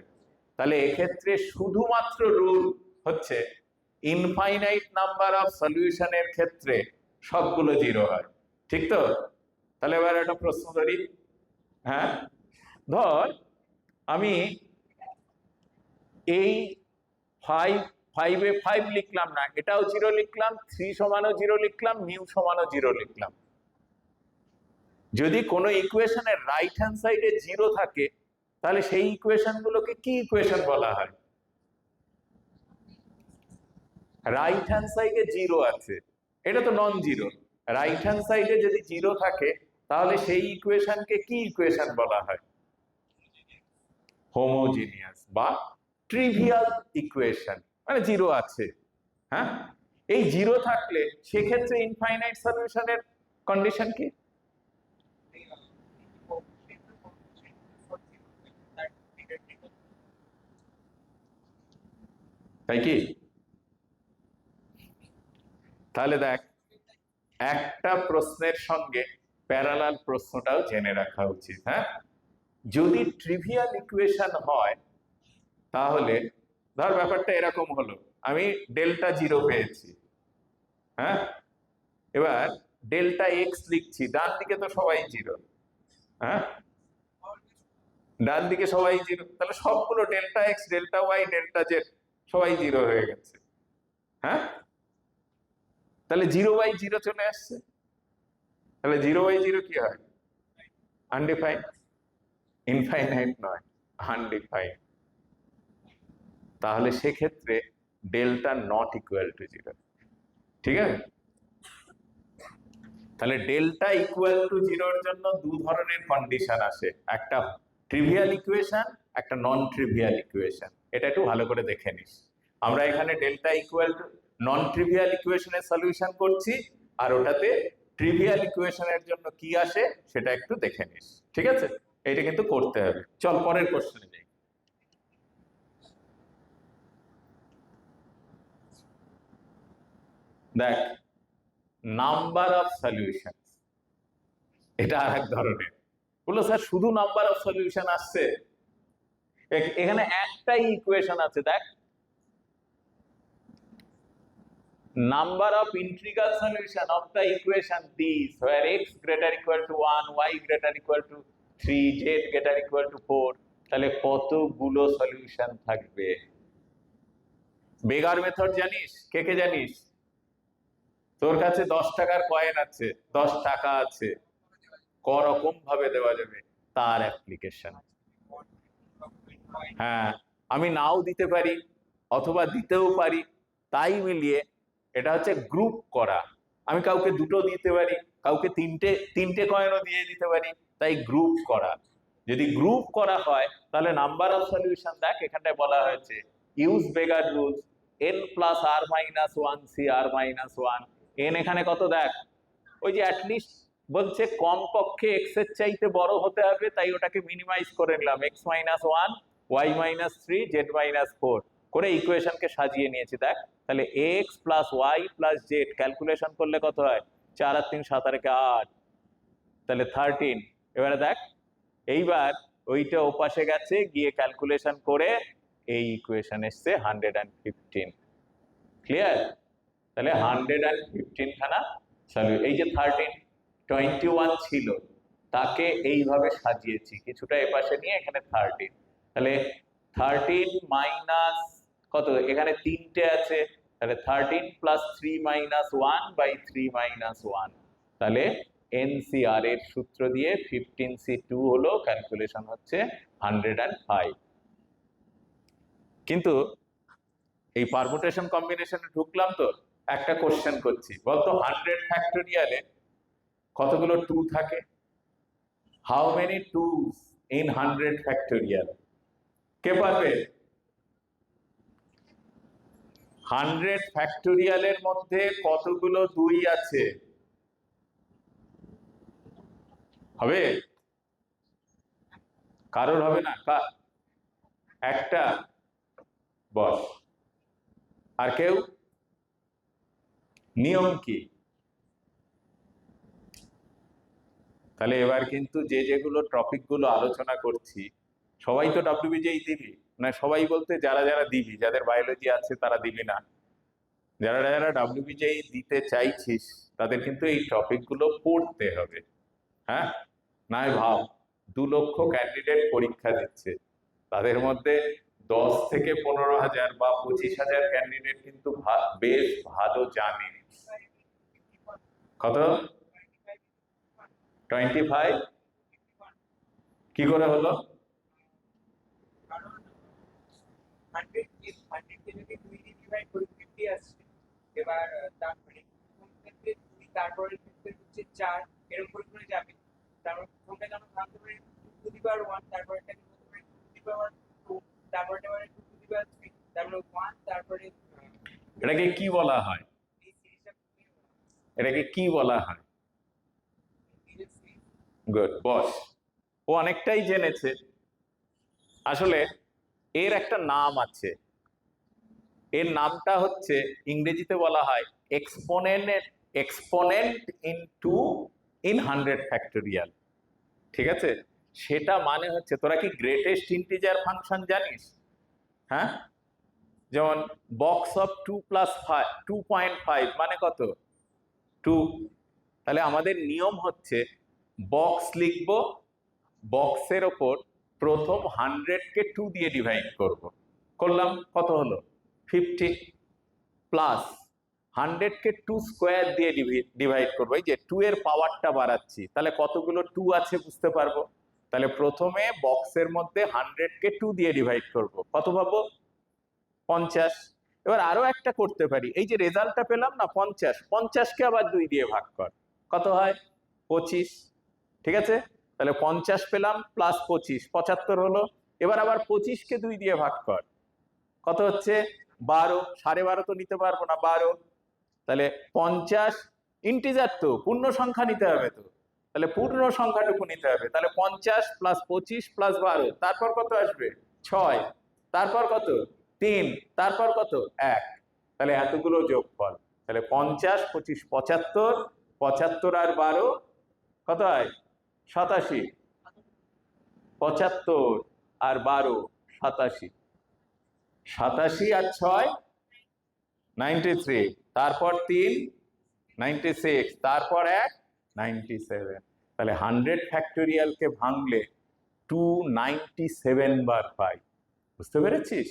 তাহলে এক্ষেত্রে শুধুমাত্র রুল হচ্ছে ইনফাইনাইট নাম্বার অফ সলিউশনের ক্ষেত্রে সবগুলো জিরো হয়, ঠিক তো? তাহলে এবার একটা প্রশ্ন ধরি, হ্যাঁ, ধর আমি এই 5 এ 5 লিখলাম না, এটাও জিরো লিখলাম, 3 সমানও জিরো লিখলাম, মিউ সমানও জিরো লিখলাম। যদি কোনো ইকুয়েশনের রাইট হ্যান্ড সাইডে জিরো থাকে তাহলে সেই ইকুয়েশন গুলোকে কি ইকুয়েশন বলা হয়? রাইট হ্যান্ড সাইডে জিরো আছে, এটা তো নন জিরো। রাইট হ্যান্ড সাইডে যদি জিরো থাকে তাহলে সেই ইকুয়েশনকে কি ইকুয়েশন বলা হয়? হোমোজিনিয়াস বা ট্রিভিয়াল ইকুয়েশন, মানে জিরো আছে। হ্যাঁ, এই জিরো থাকলে সেক্ষেত্রে ইনফাইনাইট সলিউশনের কন্ডিশন কি? তাই কি? তাহলে দেখ, একটা প্রশ্নের সঙ্গে প্যারালাল প্রশ্নটাও জেনে রাখা উচিত। হ্যাঁ, যদি ট্রিভিয়াল ইকুয়েশন হয় তাহলে ধর ব্যাপারটা এরকম হলো, আমি ডেল্টা জিরো পেয়েছি। হ্যাঁ, এবার ডেল্টা এক্স লিখছি, ডান দিকে তো সবাই জিরো। হ্যাঁ, ডান দিকে সবাই জিরো, তাহলে সবগুলো delta x, delta y, delta z সবাই জিরো হয়ে গেছে। হ্যাঁ, তাহলে জিরো বাই জিরো চলে আসছে। তাহলে জিরো বাই জিরো কি হয়? আনডিফাইন্ড। ইনফাইনাইট নয়, আনডিফাইন্ড। তাহলে সেক্ষেত্রে delta not equal to zero. ঠিক আছে? তাহলে ডেল্টা ইকুয়াল টু জিরোর জন্য দু ধরনের কন্ডিশন আসে, একটা ট্রিভিয়াল ইকুয়েশন, একটা নন ট্রিভিয়াল ইকুয়েশন। এটা একটু ভালো করে দেখে নিস। আমরা এখানে delta equal to non trivial ইকুয়েশনের সলিউশন করছি, আর ওটাতে ট্রিভিয়াল ইকুয়েশনের জন্য কি আসে সেটা একটু দেখে নিস। ঠিক আছে? এটা কিন্তু করতে হবে। চল পরের কোশ্চেনে যাই। দেখ, নাম্বার অফ সলিউশন, এটা আর এক ধরনের। বললো স্যার শুধু নাম্বার অফ সলিউশন আসছে? এখানে একটাই ইকুয়েশন আছে, দেখ, number of integral solution of the equation this where x greater equal to 1, y greater equal to 3, z greater equal to 4, তাহলে কতগুলো সলিউশন থাকবে? বেগার মেথড জানিস? কে কে জানিস? তোর কাছে 10 টাকার কয়েন আছে, 10 টাকা আছে, ক রকম ভাবে দেওয়া যাবে তার অ্যাপ্লিকেশন। হ্যাঁ, আমি নাও দিতে পারি অথবা দিতেও পারি, তাই মিলিয়ে এটা হচ্ছে গ্রুপ করা। আমি কাউকে দুটো দিতে পারি, কাউকে তিনটে কয়েনও দিয়ে দিতে পারি, তাই গ্রুপ করা। যদি গ্রুপ করা হয় তাহলে নাম্বার অফ সলিউশন, দেখ এখানটায় বলা হয়েছে ইউজ বেগার রুলস, n প্লাস আর মাইনাস ওয়ান সি আর মাইনাস ওয়ান। এন এখানে কত দেখ, ওই যে অ্যাটলিস্ট বলছে কমপক্ষে এক্স এর চাইতে বড় হতে হবে, তাই ওটাকে মিনিমাইজ করে নিলাম, x minus one, y minus three, z minus four করে ইকুয়েশনকে সাজিয়ে নিয়েছি। দেখ, তাহলে x plus y plus z calculation করলে কত হয়? 4 আর 3 7 আর 8, তাহলে 13। এবারে দেখ, এইবার ওইটা ওপাশে গেছে, গিয়ে ক্যালকুলেশন করে এই ইকুয়েশন এসছে 115। ক্লিয়ার? তাহলে 115 খানা সলিউশন। এই যে 13, 21 ছিল, তাকে এইভাবে সাজিয়েছি, কিছুটা এপাশে নিয়ে এখানে 13। তাহলে 13 মাইনাস কত, এখানে তিনটে আছে, তাহলে 13 প্লাস 3 মাইনাস 1 বাই 3 মাইনাস 1। তাহলে এনসিআর এর সূত্র দিয়ে 15c2 হলো, ক্যালকুলেশন হচ্ছে 105। কিন্তু এই পারমুটেশন কম্বিনেশনে ঢুকলাম তো, একটা কোশ্চেন করছি, বলতো 100 ফ্যাক্টোরিয়ালে কতগুলো 2 থাকে? How many 2s in 100 factorial? কে পারবে? 100 ফ্যাক্টোরিয়ালের মধ্যে কতগুলো 2 আছে? হবে? কারোর হবে না? একটা? বস। আর কেউ? নিয়ম কি? তাহলে এবার কিন্তু যেগুলো টপিক গুলো আলোচনা করছি, সবাই তো ডব্লিউবিজেই দিবি না? সবাই বলতে যারা যারা দিবি, যাদের বায়োলজি আছে তারা দিবি না, যারা যারা ডব্লিউবিজেই দিতে চাইছিস তাদের কিন্তু এই টপিক গুলো পড়তে হবে। হ্যাঁ, নাই ভাব 2 লক্ষ ক্যান্ডিডেট পরীক্ষা দিচ্ছে, তাদের মধ্যে 10 থেকে 15,000 বা 25,000 ক্যান্ডিডেট কিন্তু বেশ ভালো জানে। কত? 25? কি করে হলো? তারপরে হচ্ছে 4, এরকম করে যাবে। তারপর কোনটা যেন ভাঙতে পারে 2 টু দি পাওয়ার 1, তারপরটাকে বলতে পারে 2 টু দি পাওয়ার 2, তারপরটা পারে 2 টু দি পাওয়ার 3, তারপরে 1, তারপরে এটাকে কি বলা হয়? এই সিরিজটা এটাকে কি বলা হয়? গুড, বস। ও অনেকটাই জেনেছে। আসলে এর একটা নাম আছে, এর নামটা হচ্ছে ইংরেজিতে বলা হয় এক্সপোনেন্ট ইন 100 ফ্যাক্টোরিয়াল। ঠিক আছে, সেটা মানে হচ্ছে, তোরা কি গ্রেটেস্ট ইন্টিজার ফাংশন জানিস? হ্যাঁ, যেমন বক্স অফ 2+5 মানে কত? 2। তাহলে আমাদের নিয়ম হচ্ছে বক্স লিখবো, বক্সের ওপর প্রথম 100-কে 2 দিয়ে ডিভাইড করব, করলাম, কত হলো? 50, প্লাস 100-কে 2 স্কোয়ার দিয়ে ডিভাইড করবো, এই যে 2 এর পাওয়ারটা বাড়াচ্ছি, তাহলে কতগুলো 2 আছে বুঝতে পারবো। তাহলে প্রথমে বক্সের মধ্যে 100-কে 2 দিয়ে ডিভাইড করব, কত পাবো? 50। এবার আরো একটা করতে পারি, এই যে রেজাল্টটা পেলাম না 50, 50-কে আবার 2 দিয়ে ভাগ কর, কত হয়? 25। ঠিক আছে, তাহলে 50 পেলাম প্লাস 25, 75 হলো। এবার আবার 25-কে 2 দিয়ে ভাগ কর, কত হচ্ছে? 12। 12.5 তো নিতে পারবো না, 12। তাহলে 50 ইন্টিজার, তো পূর্ণ সংখ্যা নিতে হবে, তো তাহলে পূর্ণ সংখ্যাটুকু নিতে হবে। তাহলে 50 প্লাস 25 প্লাস 12, তারপর কত আসবে? 6। তারপর কত? 3। তারপর কত? 1। তাহলে এতগুলো যোগফল, তাহলে 50, 25, 75, 75 আর 12 কত হয়? 87। 75 আর 12 87, 87 আর 6 93, তারপর 3 96, তারপর 1 97। তাহলে 100 ফ্যাক্টোরিয়ালকে ভাঙলে 297 বার পাই। বুঝতে পেরেছিস?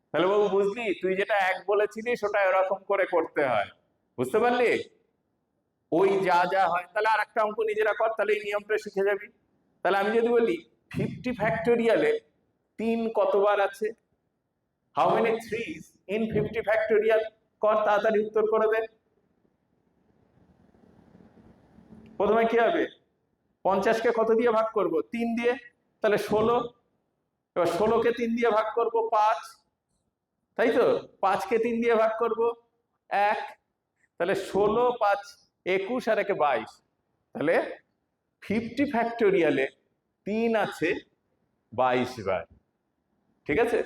তাহলে বাবু বুঝলি, তুই যেটা 1 বলেছিলিস ওটা এরকম করে করতে হয়, বুঝতে পারলি? ওই যা যা হয়, তাহলে আর একটা অঙ্ক নিজেরা কর, তাহলে এই নিয়মটা শিখে যাবি। তাহলে আমি যদি বলি 50 ফ্যাক্টোরিয়ালে 3 কতবার আছে? How many 3s in 50 factorial? কর, তাড়াতাড়ি উত্তর করে দে। প্রথমে কি হবে? 50-কে কত দিয়ে ভাগ করব? 3 দিয়ে, তাহলে 16। এবার 16-কে 3 দিয়ে ভাগ করব 5, তাই তো? 5-কে 3 দিয়ে ভাগ করব 1, তাহলে 16, 5, 21 আর 1 22। তাহলে 50 ফ্যাক্টোরিয়ালে 3 আছে 22 বার। ঠিক আছে,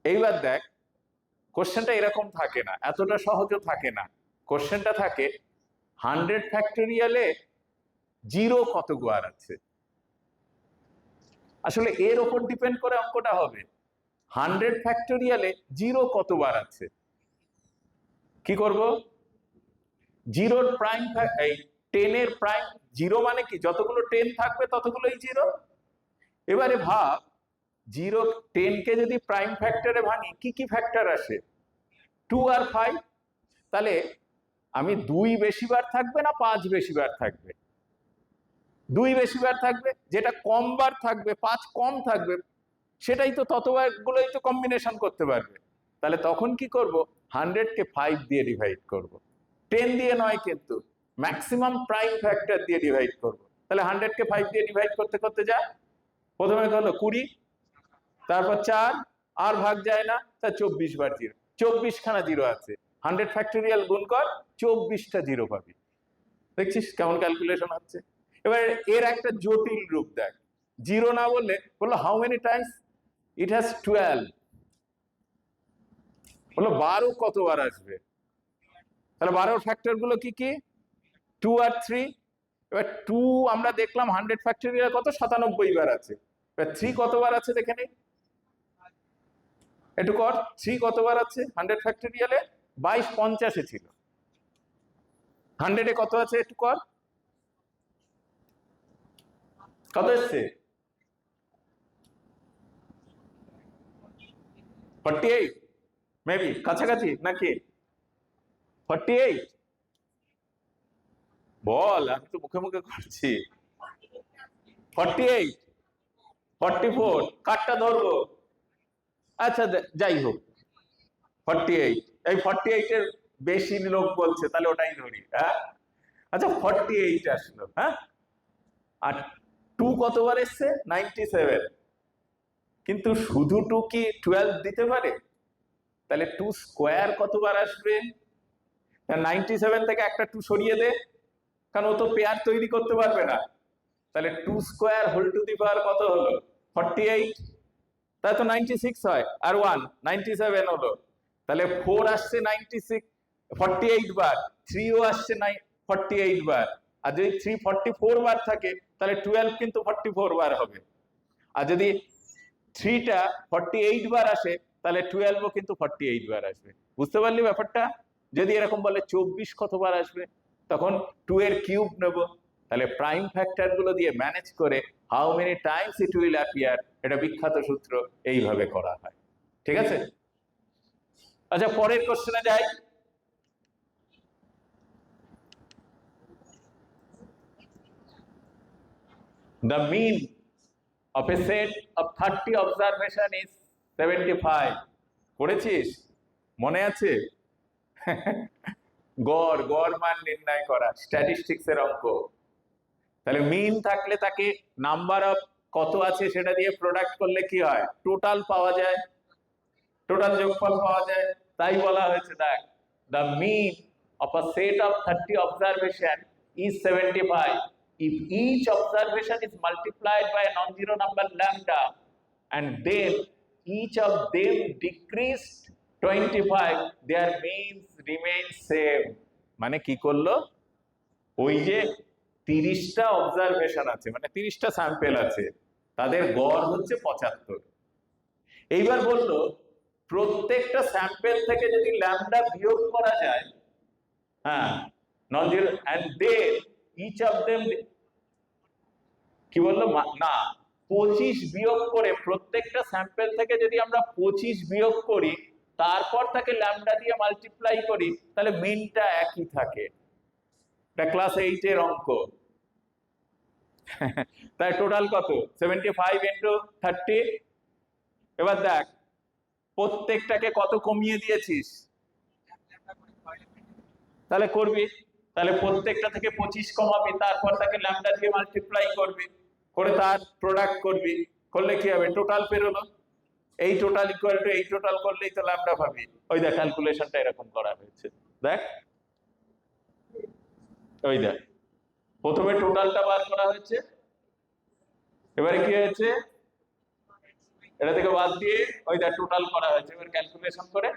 এইবার দেখ, কোশ্চেনটা এরকম থাকে না, এতটা সহজও থাকে না। কোশ্চেনটা থাকে 100 ফ্যাক্টোরিয়ালে 0 কতবার আছে। আসলে এর ওপর ডিপেন্ড করে অঙ্কটা হবে। 100 ফ্যাক্টোরিয়ালে 0 কতবার আছে? কি করব? 0-র প্রাইম, এই 10-এর প্রাইম, 0 মানে কি? যতগুলো 10 থাকবে ততগুলোই 0। এবারে ভাব, 0, 10-কে যদি প্রাইম ফ্যাক্টরে ভাঙি, কি কি ফ্যাক্টর আসে? 2 আর 5। তাহলে আমি 2 বেশিবার থাকবে না 5 বেশিবার থাকবে? 2 বেশিবার থাকবে। যেটা কম বার থাকবে, 5 কম থাকবে, সেটাই তো ততবারগুলোই তো কম্বিনেশন করতে পারবে। তাহলে তখন কি করব? 100-কে 5 দিয়ে ডিভাইড করব, 10 দিয়ে নয়, কিন্তু ম্যাক্সিমাম প্রাইম ফ্যাক্টর দিয়ে ডিভাইড করব। তাহলে 100-কে 5 দিয়ে ডিভাইড করতে করতে যা, প্রথমে হলো 20, তারপর 4, আর ভাগ যায় না, তা 24 বার 0, 24 খানা 0 আছে। 100 ফ্যাক্টোরিয়াল গুণ কর, 24টা 0 পাবি। দেখছিস কেমন ক্যালকুলেশন হচ্ছে? এবার এর একটা জটিল রূপ দেখ, 0 না বললে বললো how many times it has 12, বললো 12 কতবার আসবে? তাহলে 12-র ফ্যাক্টর গুলো কি কি? 2 আর 3। এবার 2 আমরা দেখলাম 100 ফ্যাক্টোরিয়াল কত? 97 বার আছে। এবার 3 কতবার আছে দেখে নি, একটু কর। 3 কতবার আছে 100 ফ্যাক্টোরিয়ালে? 22, 50-এ ছিল। 100-এ কত আছে একটু কর, কত এসছে? 48 মেবি, কাছাকাছি নাকি? 48 বল, আমি তো মুখে মুখে করছি। 48, 44, কারটা ধরবো? আচ্ছা যাই হোক, 48, এই 48-এর বেশি লোক বলছে, তাহলে ওটাই ধরি। হ্যাঁ, আচ্ছা 48 আসলো। হ্যাঁ, আর 2 কতবার এসছে? 97। কিন্তু শুধু 2 কি 12 দিতে পারে? তাহলে 2 স্কোয়ার কতবার আসবে? 97 থেকে একটা 2 সরিয়ে দে, কারণ ও তো পেয়ার তৈরি করতে পারবে না। তাহলে 2 স্কোয়ার হোল টু দি পাওয়ার কত হলো? 48। তাই তো 96 হয়, আর 1 97 হলো। তাহলে 4 আসছে 48 বার, 3ও আসছে 48 বার। আর যদি 3 44 বার থাকে তাহলে 12 কিন্তু 44 বার হবে। আর যদি 3টা 48 বার আসে তাহলে 12ও কিন্তু 48 বার আসবে। বুঝতে পারলি ব্যাপারটা? যদি এরকম বলে 24 কতবার আসবে, তখন 2 এর কিউব নেব। তাহলে প্রাইম ফ্যাক্টর গুলো দিয়ে ম্যানেজ করে how many times it will appear, এটা বিখ্যাত সূত্র, এইভাবে করা হয়। ঠিক আছে? আচ্ছা, পরের কোশ্চেনে যাই। The mean of a set of 30 observation is 75. পড়েছিস? মনে আছে? গড় মান নির্ণয় করা, স্ট্যাটিস্টিক্স এর অঙ্ক। তাহলে মিন থাকলে তাকে নাম্বার অফ কত আছে সেটা দিয়ে প্রোডাক্ট করলে কি হয়? টোটাল পাওয়া যায়, টোটাল যোগফল পাওয়া যায়। তাই বলা হয়েছে, দেখ, the mean of a set of 30 observation is 75 if each observation is multiplied by a non-zero number lambda and then each of them decreased 25, their means remain same. মানে কি করলো? ওই যে 30টা অবজারভেশন আছে, মানে 30টা স্যাম্পেল আছে, তাদের গড় হচ্ছে 75। এইবার বললো প্রত্যেকটা স্যাম্পেল থেকে যদি ল্যামডা বিয়োগ করা যায়, হ্যাঁ, non zero, and then each of them, কি বললো না, 25 বিয়োগ করে, প্রত্যেকটা স্যাম্পেল থেকে যদি আমরা 25 বিয়োগ করি, তারপর তাকে ল্যামডা দিয়ে মাল্টিপ্লাই করি, তাহলে মিনটা একই থাকে। এটা ক্লাস 8 এর অঙ্ক। তাই টোটাল কত? 75 ইন্টু 30। এবার দেখ প্রত্যেকটাকে কত কমিয়ে দিয়েছিস, তাহলে করবি, তাহলে প্রত্যেকটা থেকে 25 কমাবি, তারপর তাকে ল্যামডা দিয়ে মাল্টিপ্লাই করবি, করে তার প্রোডাক্ট করবি, করলে কি হবে? টোটাল বেরোলো। এই টোটাল ইকুয়াল টু এই টোটাল করলেই তো ল্যামডা পাবি। ওই দেখ ক্যালকুলেশনটা এরকম করা হয়েছে, দেখ, ওই দেখ, প্রথমে টোটালটা বার করা হয়েছে, এবারে কি হয়েছে, এটা থেকে বাদ দিয়ে ওই দেখ টোটাল করা হয়েছে, এবার ক্যালকুলেশন করে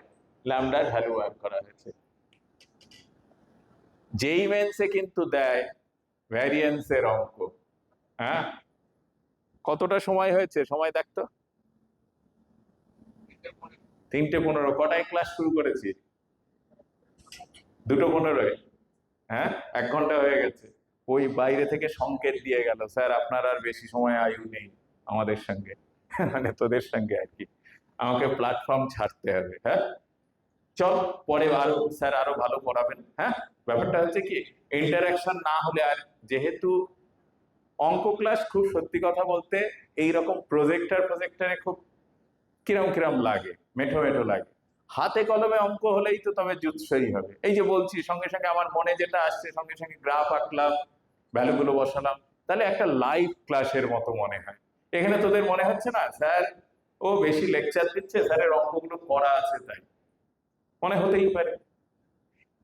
ল্যামডার ভ্যালু বার করা হয়েছে। যেই মেন্সে কিন্তু দেয় ভ্যারিয়েন্সের অঙ্ক। হ্যাঁ, কতটা সময় হয়েছে? সময় দেখতো, 3:15। কটায় ক্লাস শুরু করেছি? 2:15। হ্যাঁ, 1 ঘন্টা হয়ে গেছে। ওই বাইরে থেকে সংকেত দিয়ে গেল, স্যার আপনার আর বেশি সময় আয়ু নেই আমাদের সঙ্গে, মানে তোদের সঙ্গে আর কি, আমাকে প্ল্যাটফর্ম ছাড়তে হবে। হ্যাঁ, চল পরে আরো স্যার আরো ভালো পড়াবেন। হ্যাঁ, ব্যাপারটা হচ্ছে কি, ইন্টারাকশন না হলে, আর যেহেতু অঙ্ক ক্লাস খুব সত্যি কথা বলতে এইরকম প্রজেক্টরে খুব কিরম লাগে, মেঠো লাগে। হাতে কলমে অঙ্ক হলেই তো তবে জুৎসই হবে। এই যে বলছি, সঙ্গে সঙ্গে আমার মনে যেটা আসছে, সঙ্গে সঙ্গে গ্রাফ আঁকলাম, ভ্যালুগুলো বসালাম, তাহলে একটা লাইভ ক্লাসের মতো মনে হয়। এখানে তোদের মনে হচ্ছে না স্যার ও বেশি লেকচার দিচ্ছে, স্যারের অঙ্কগুলো করা আছে, তাই মনে হতেই পারে।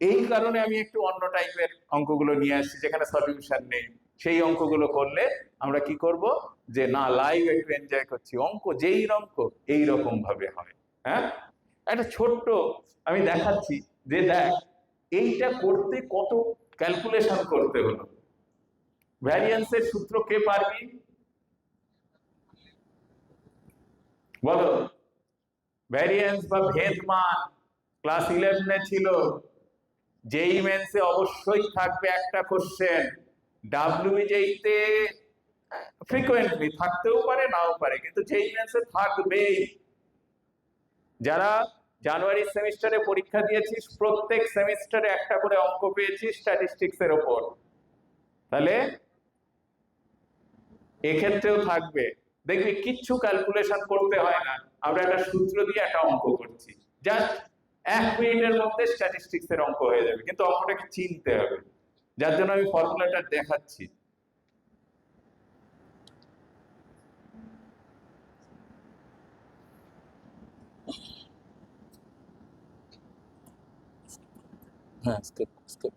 এই কারণে আমি একটু অন্য টাইপের অঙ্কগুলো নিয়ে আসছি, যেখানে সলিউশন নেই। সেই অঙ্কগুলো করলে আমরা কি করব, যে না, লাইভ একটু এনজয় করছি, অঙ্ক যেই অঙ্ক এই রকম ভাবে হয়। হ্যাঁ, একটা ছোট্ট আমি দেখাচ্ছি, যে দেখ এইটা করতে কত ক্যালকুলেশন করতে হলো। ভ্যারিয়েন্সের সূত্র কে পারবি বলো? ভ্যারিয়েন্স বা ভেদ মান ক্লাস 11 এ ছিল। যেই মেন্সে অবশ্যই থাকবে একটা কোশ্চেন, ডাব্লিউবিজেইতে ফ্রিকোয়েন্টলি থাকতেও পারে নাও পারে, কিন্তু যেই মেন্সে থাকবেই। যারা জানুয়ারি সেমিস্টারে পরীক্ষা দিয়েছিস, প্রত্যেক সেমিস্টারে একটা করে অঙ্ক পেয়েছিস স্ট্যাটিস্টিক্স এর উপর, তাহলে এক্ষেত্রেও থাকবে। দেখবি কিচ্ছু ক্যালকুলেশন করতে হয় না, আমরা একটা সূত্র দিয়ে একটা অঙ্ক করছি, জাস্ট 1 মিনিটের মধ্যে স্ট্যাটিস্টিক্স এর অঙ্ক হয়ে যাবে, কিন্তু অঙ্কটাকে চিনতে হবে, যার জন্য আমি ফর্মুলাটা দেখাচ্ছি। হ্যাঁ, স্কিপ স্কিপ।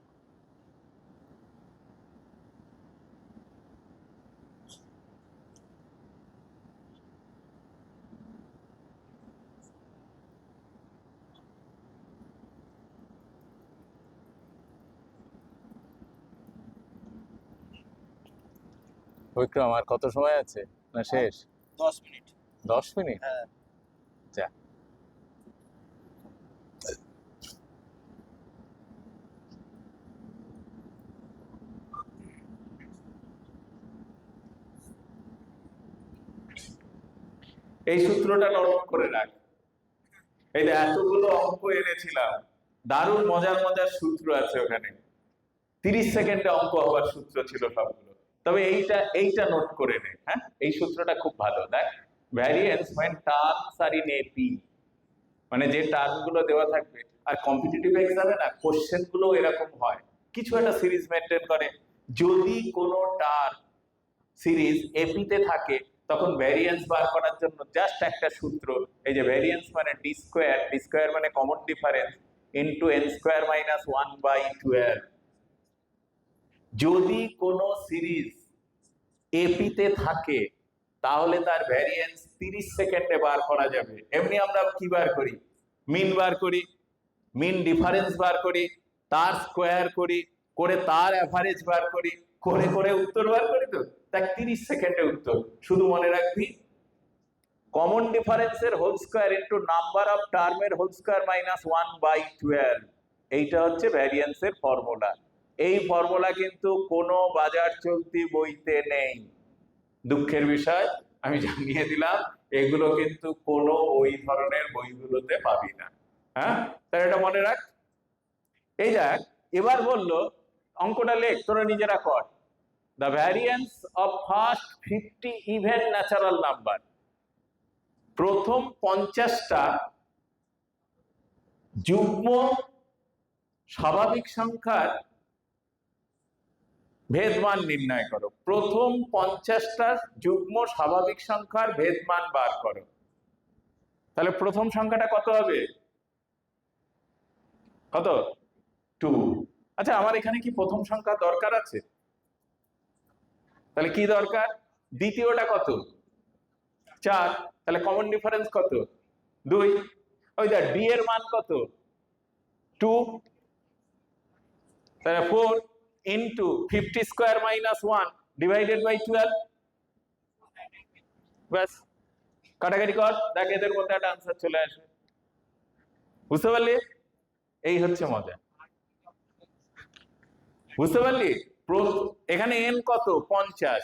বিক্রম আর কত সময় আছে না শেষ? 10 মিনিট। 10 মিনিট? হ্যাঁ। যা। এই সূত্রটা নোট করে রাখ। এই যে এতগুলো অঙ্ক এনেছিলাম, দারুণ মজার মজার সূত্র আছে ওখানে। 30 সেকেন্ডে অঙ্ক হওয়ার সূত্র ছিল সবগুলো। তবে এইটা নোট করে নে। হ্যাঁ, এই সূত্রটা খুব ভালো। দেখ, variance when terms are in AP, মানে যে টার্ম গুলো দেওয়া থাকবে। আর কম্পিটিটিভ এক্সামে না কোশ্চেন গুলো এরকম হয়, কিছু একটা সিরিজ মেনটেন করে। যদি কোনো টার্ম সিরিজ এপি তে থাকে তখন ভ্যারিয়েন্স বার করার জন্য জাস্ট একটা সূত্র, এই যে ভ্যারিয়েন্স মানে ডি স্কয়ার মানে common difference into n square minus 1/12। যদি কোনো সিরিজ এপি তে থাকে তাহলে তার ভ্যারিয়েন্স 30 সেকেন্ডে বার করা যাবে। এমনি আমরা কি বার করি? মিন বার করি, মিন ডিফারেন্স বার করি, তার স্কয়ার করি, করে তার অ্যাভারেজ বার করি, করে করে উত্তর বার করি। তো তাই 30 সেকেন্ডে উত্তর। শুধু মনে রাখবি কমন ডিফারেন্সের whole square into number of টার্মের হোল স্কয়ার মাইনাস 1/12। এইটা হচ্ছে ভ্যারিয়েন্সের ফর্মুলা। এই ফর্মুলা কিন্তু কোনো বাজার চলতি বইতে নেই। দুঃখের বিষয়, আমি জানিয়ে দিলাম, এগুলো কিন্তু কোনো ওই ধরনের বইগুলোতে পাবি না। হ্যাঁ, তাহলে এটা মনে রাখ। এই দেখ, এবার বললো অঙ্কটা লেখ, তোরা নিজেরা কর। The variance of first 50 even natural number, প্রথম 50টা যুগ্ম স্বাভাবিক সংখ্যার ভেদমান নির্ণয় করো। প্রথম 50টা যুগ্ম স্বাভাবিক সংখ্যার ভেদমান বার করো। তাহলে প্রথম সংখ্যাটা কত হবে? কত? 2। আচ্ছা, আমার এখানে কি প্রথম সংখ্যা দরকার আছে? তাহলে কি দরকার? দ্বিতীয়টা কত? 4। তাহলে কমন ডিফারেন্স কত? 2। ওই দেখ, ডি এর মান কত? 2। তাহলে 4 into 50 square minus 1 divided by 12। ব্যাস, কাটাকাটি কর, দেখ এদের মধ্যে একটা আনসার চলে আসবে। বুঝতে পারলি? এই হচ্ছে মজা। বুঝতে পারলি? এখানে এন কত? 50,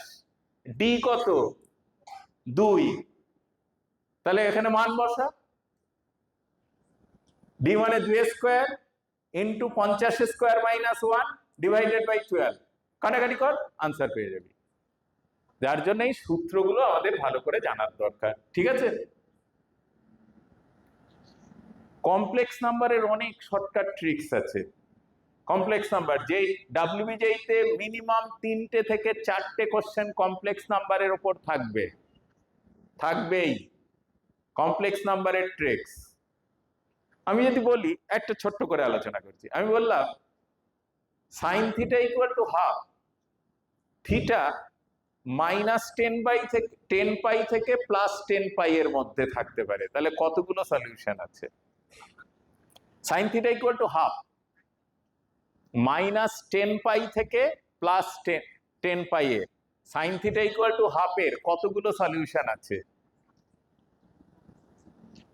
ডি কত? 2। তাহলে এখানে মান বসা। ডি মানে 2 square into 50 square minus 1 divided by 12। কাটাকাটি কর, আনসার পেয়ে যাবি। যার জন্য এই সূত্রগুলো আমাদের ভালো করে জানার দরকার। ঠিক আছে? কমপ্লেক্স নাম্বারের অনেক শর্টকাট ট্রিক্স আছে। কমপ্লেক্স নাম্বার, যেই ডাব্লিউবিজেইতে মিনিমাম 3টে থেকে 4টে কোশ্চেন কমপ্লেক্স নাম্বারের উপর থাকবেই। কমপ্লেক্স নাম্বারের ট্রিক্স আমি যদি বলি, একটা ছোট্ট করে আলোচনা করছি। আমি বললাম sign theta equal to half theta minus 10 pi থেকে প্লাস 10 পাই এর মধ্যে থাকতে পারে। তাহলে কতগুলো সলিউশন আছে? Sine theta equal to half minus 10 pi থেকে প্লাস 10 পাই এ sine theta equal to half এর কতগুলো সলিউশন আছে?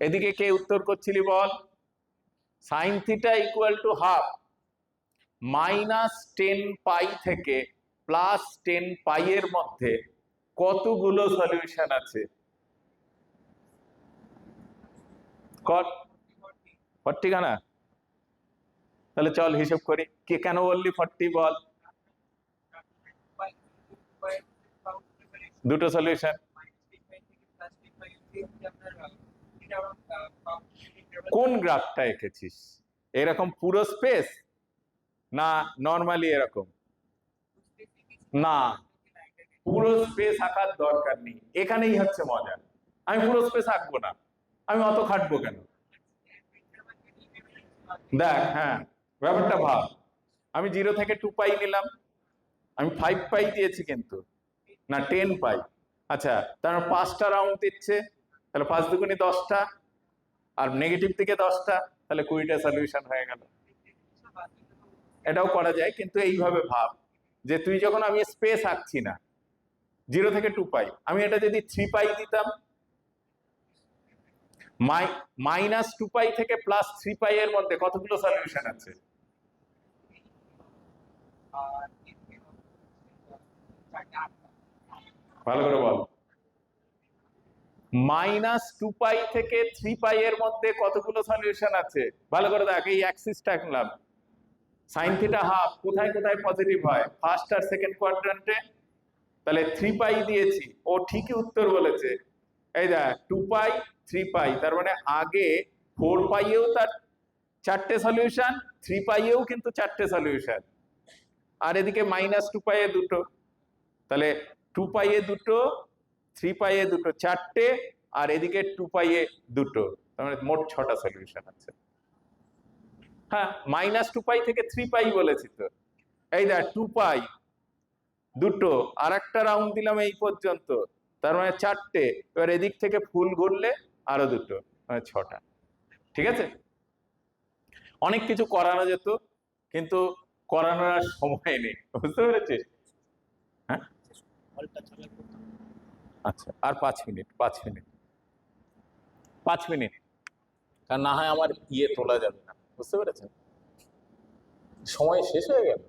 এদিকে কে উত্তর করছিলি বল? Sine theta equal to half minus 10 pi থেকে প্লাস 10 পাই এর মধ্যে কতগুলো সলিউশন আছে? কর 40 খানা। তাহলে চল হিসাব করি। কে কেন বললি 40 বল? দুটো সলিউশন। কোন গ্রাফটা এঁকেছিস? এরকম পুরো স্পেস না নরমালি এরকম? না, পুরো স্পেস আঁকার দরকার নেই। এখানেই হচ্ছে মজা। আমি পুরো স্পেস আঁকবো না, আমি অত খাটবো কেন? দেখ, হ্যাঁ, ব্যাপারটা ভাব। আমি 0 থেকে 2 পাই নিলাম, আমি 5 পাই দিয়েছি কিন্তু না 10 পাই। আচ্ছা, তার 5টা রাউন্ড দিচ্ছে, তাহলে 5 দুগুণে 10টা, আর নেগেটিভ দিকে 10টা, তাহলে 20টা সলিউশন হয়ে গেল। এটাও করা যায়, কিন্তু এইভাবে ভাব যে তুই যখন আমি স্পেস আঁকছি না, 0 থেকে 2 পাই। আমি এটা যদি 3 পাই দিতাম, -2 পাই থেকে +3 পাই এর মধ্যে কতগুলো সলিউশন আছে? আর ভালো করে বল। -2 পাই থেকে 3 পাই এর মধ্যে কতগুলো সলিউশন আছে? ভালো করে দেখ, এই অ্যাক্সিসটা আঁকলাম। sin থিটা হাফ কোথায় কোথায় পজিটিভ হয়? ফার্স্ট আর সেকেন্ড কোয়াড্র্যান্টে। তাহলে 3 পাই দিয়েছি, ও ঠিকই উত্তর বলেছে। এই দেখ 2 পাই 3 পাই, তার মানে আগে 4 পাইয়েও তার 4টে সলিউশন, 3 পাইয়েও কিন্তু 4টে সলিউশন, আর এদিকে -2 পাইয়ে দুটো। তাহলে 2 পাইয়ে দুটো, 3 পাইয়ে দুটো, 4টে, আর এদিকে 2 পাইয়ে দুটো, তার মানে মোট 6টা সলিউশন আছে। হ্যাঁ, -2 পাই থেকে 3 পাই বলেছি তো। এই দেখ 2 পাই দুটো, আর একটা রাউন্ড দিলাম এই পর্যন্ত, তার মানে 4টে। এবার এদিক থেকে ফুল ঘুরলে আরো দুটো, মানে 6টা। ঠিক আছে, অনেক কিছু করানো যেত, কিন্তু করানোর আর সময় নেই, বুঝতে পেরেছিস? হ্যাঁ, আচ্ছা, আর 5 মিনিট, 5 মিনিট, 5 মিনিট, কারণ না হয় আমার তোলা যাবে না, বুঝতে পেরেছেন? সময় শেষ হয়ে গেল।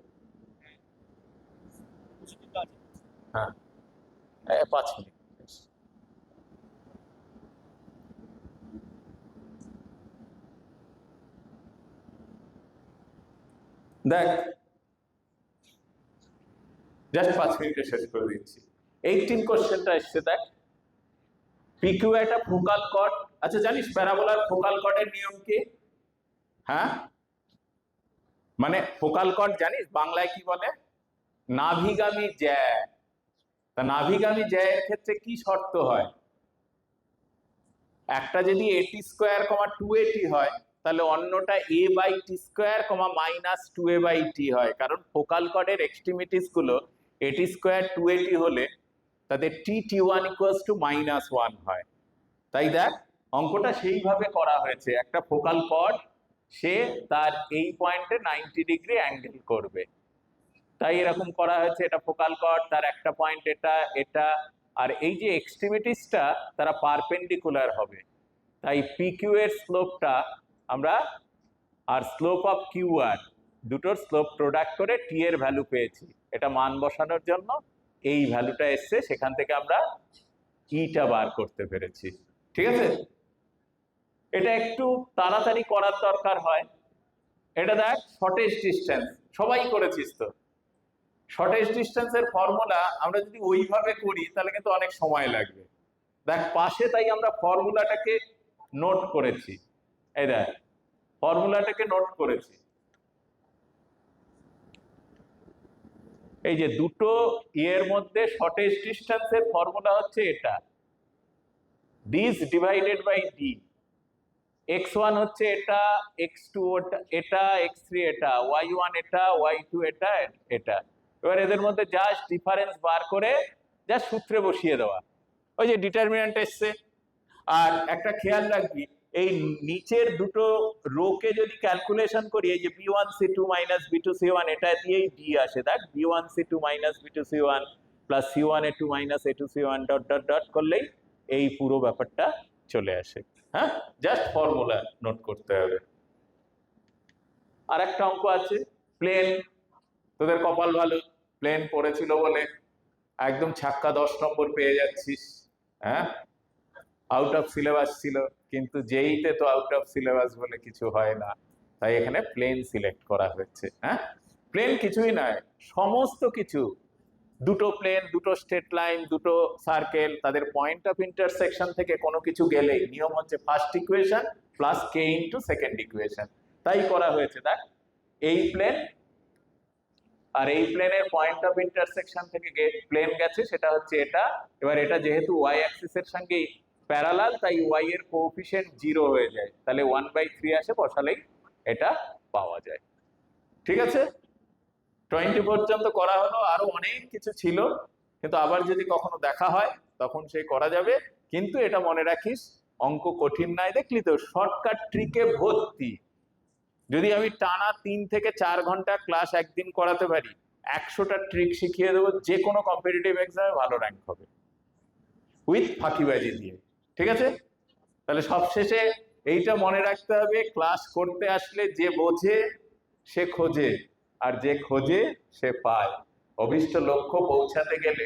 হ্যাঁ, 5 মিনিট। দেখ, জাস্ট 5 মিনিটে শেষ করে দিচ্ছি। 18 কোশ্চেনটা এসছে, দেখ। পিকিউ একটা ফোকাল কর্ড। আচ্ছা, জানিস প্যারাবোলার ফোকাল কর্ডের নিয়ম কি? হ্যাঁ, মানে ফোকাল কর্ড জানিস বাংলায় কি বলে? নাভিগামী জ্যা। তা নাভিগামী জ্যায়ের ক্ষেত্রে কি শর্ত হয়? একটা যদি AT² 2AT হয়, তাহলে অন্যটা A/T² -2A/T হয়, কারণ ফোকাল কর্ডের এক্সট্রিমিটিস গুলো AT² 2AT হলে তাদের T/T1 = -1 হয়। তাই দেখ, অঙ্কটা সেইভাবে করা হয়েছে। একটা ফোকাল কর্ড, সে তার এই পয়েন্টে 90 ডিগ্রি অ্যাঙ্গেল করবে, তাই এরকম করা হয়েছে। এটা ফোকাল কর্ড, তার একটা পয়েন্ট এটা, এটা, আর এই যে এক্সট্রিমিটিসটা তারা পারপেন্ডিকুলার হবে। তাই পিকিউ এর স্লোপটা আমরা, আর স্লোপ অফ কিউআর, দুটোর স্লোপ প্রোডাক্ট করে টি এর ভ্যালু পেয়েছি। এটা মান বসানোর জন্য এই ভ্যালুটা এসছে, সেখান থেকে আমরা ইটা বার করতে পেরেছি। ঠিক আছে, এটা একটু তাড়াতাড়ি করার দরকার হয়। এটা দেখ, শর্টেস্ট ডিস্টেন্স, সবাই করেছিস তো। শর্টেস্ট ডিস্টেন্সের ফর্মুলা আমরা যদি ওইভাবে করি তাহলে কিন্তু অনেক সময় লাগবে। দেখ পাশে, তাই আমরা ফর্মুলাটাকে নোট করেছি। এই দেখ, ফর্মুলাটাকে নোট করেছি। এই যে দুটো এর মধ্যে শর্টেস্ট ডিস্টেন্সের ফর্মুলা হচ্ছে এটা, this divided by D. x1 হচ্ছে এটা, x2 এটা, x3 এটা, y1 এটা, y2 এটা, এটা। এবার এদের মধ্যে জাস্ট ডিফারেন্স বার করে জাস্ট সূত্রে বসিয়ে দেওয়া, ওই যে ডিটারমিন্যান্ট এসছে। আর একটা খেয়াল রাখবি, এই নিচের দুটো রোকে যদি ক্যালকুলেশন করি, এই যে b1c2 - b2c1, এটা দিয়েই ডি আসে। দেখ, b1c2 - b2c1 plus c1a2 - a2c1 dot dot dot করলেই এই পুরো ব্যাপারটা চলে আসে। হ্যাঁ, জাস্ট ফর্মুলা নোট করতে হবে। আর একটা অঙ্ক আছে, প্লেন। তোদের কপাল ভালো, প্লেন পড়েছিল বলে একদম ছাক্কা 10 নম্বর পেয়ে যাচ্ছিস। হ্যাঁ, আউট অফ সিলেবাস ছিল, কিন্তু যেইতে তো আউট অফ সিলেবাস বলে কিছু হয় না, তাই এখানে প্লেন সিলেক্ট করা হয়েছে। হ্যাঁ, প্লেন কিছুই নয়, সমস্ত কিছু, দুটো প্লেন, দুটো স্ট্রেট লাইন, দুটো সার্কেল, তাদের পয়েন্ট অফ ইন্টারসেকশন থেকে কোনো কিছু গেলেই নিয়ম হচ্ছে first equation plus k into second equation, তাই করা হয়েছে। দেখ, এই প্লেন আর এই প্লেনের পয়েন্ট অফ ইন্টারসেকশন থেকে প্লেন গেছে, সেটা হচ্ছে এটা। এবার এটা যেহেতু ওয়াই অ্যাক্সিসের সঙ্গে প্যারালাল, তাই ওয়াই এর কোএফিসিয়েন্ট 0 হয়ে যায়, তাহলে 1/3 আসে, বসালেই এটা পাওয়া যায়। ঠিক আছে, 20 পর্যন্ত করা হলো, আরো অনেক কিছু ছিল, কিন্তু আবার যদি কখনো দেখা হয় তখন সেই করা যাবে। কিন্তু এটা মনে রাখিস, অঙ্ক কঠিন নাই। দেখলি তো, শর্টকাট ট্রিকে ভর্তি। যদি আমি টানা 3 থেকে 4 ঘন্টা ক্লাস একদিন করাতে পারি, 100টা ট্রিক শিখিয়ে দেবো, যে কোনো কম্পিটিটিভ এক্সামে ভালো র্যাঙ্ক হবে উইথ ফাঁকিবাজি দিয়ে। ঠিক আছে? তাহলে সবশেষে এইটা মনে রাখতে হবে, ক্লাস করতে আসলে যে বোঝে সে খোঁজে, আর যে খোঁজে সে পায়। অভীষ্ট লক্ষ্য পৌঁছাতে গেলে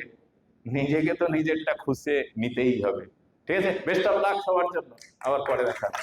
নিজেকে তো নিজেরটা খুঁজে নিতেই হবে। ঠিক আছে? বেস্ট অফ লাক সবার জন্য, আবার পরে দেখা হবে।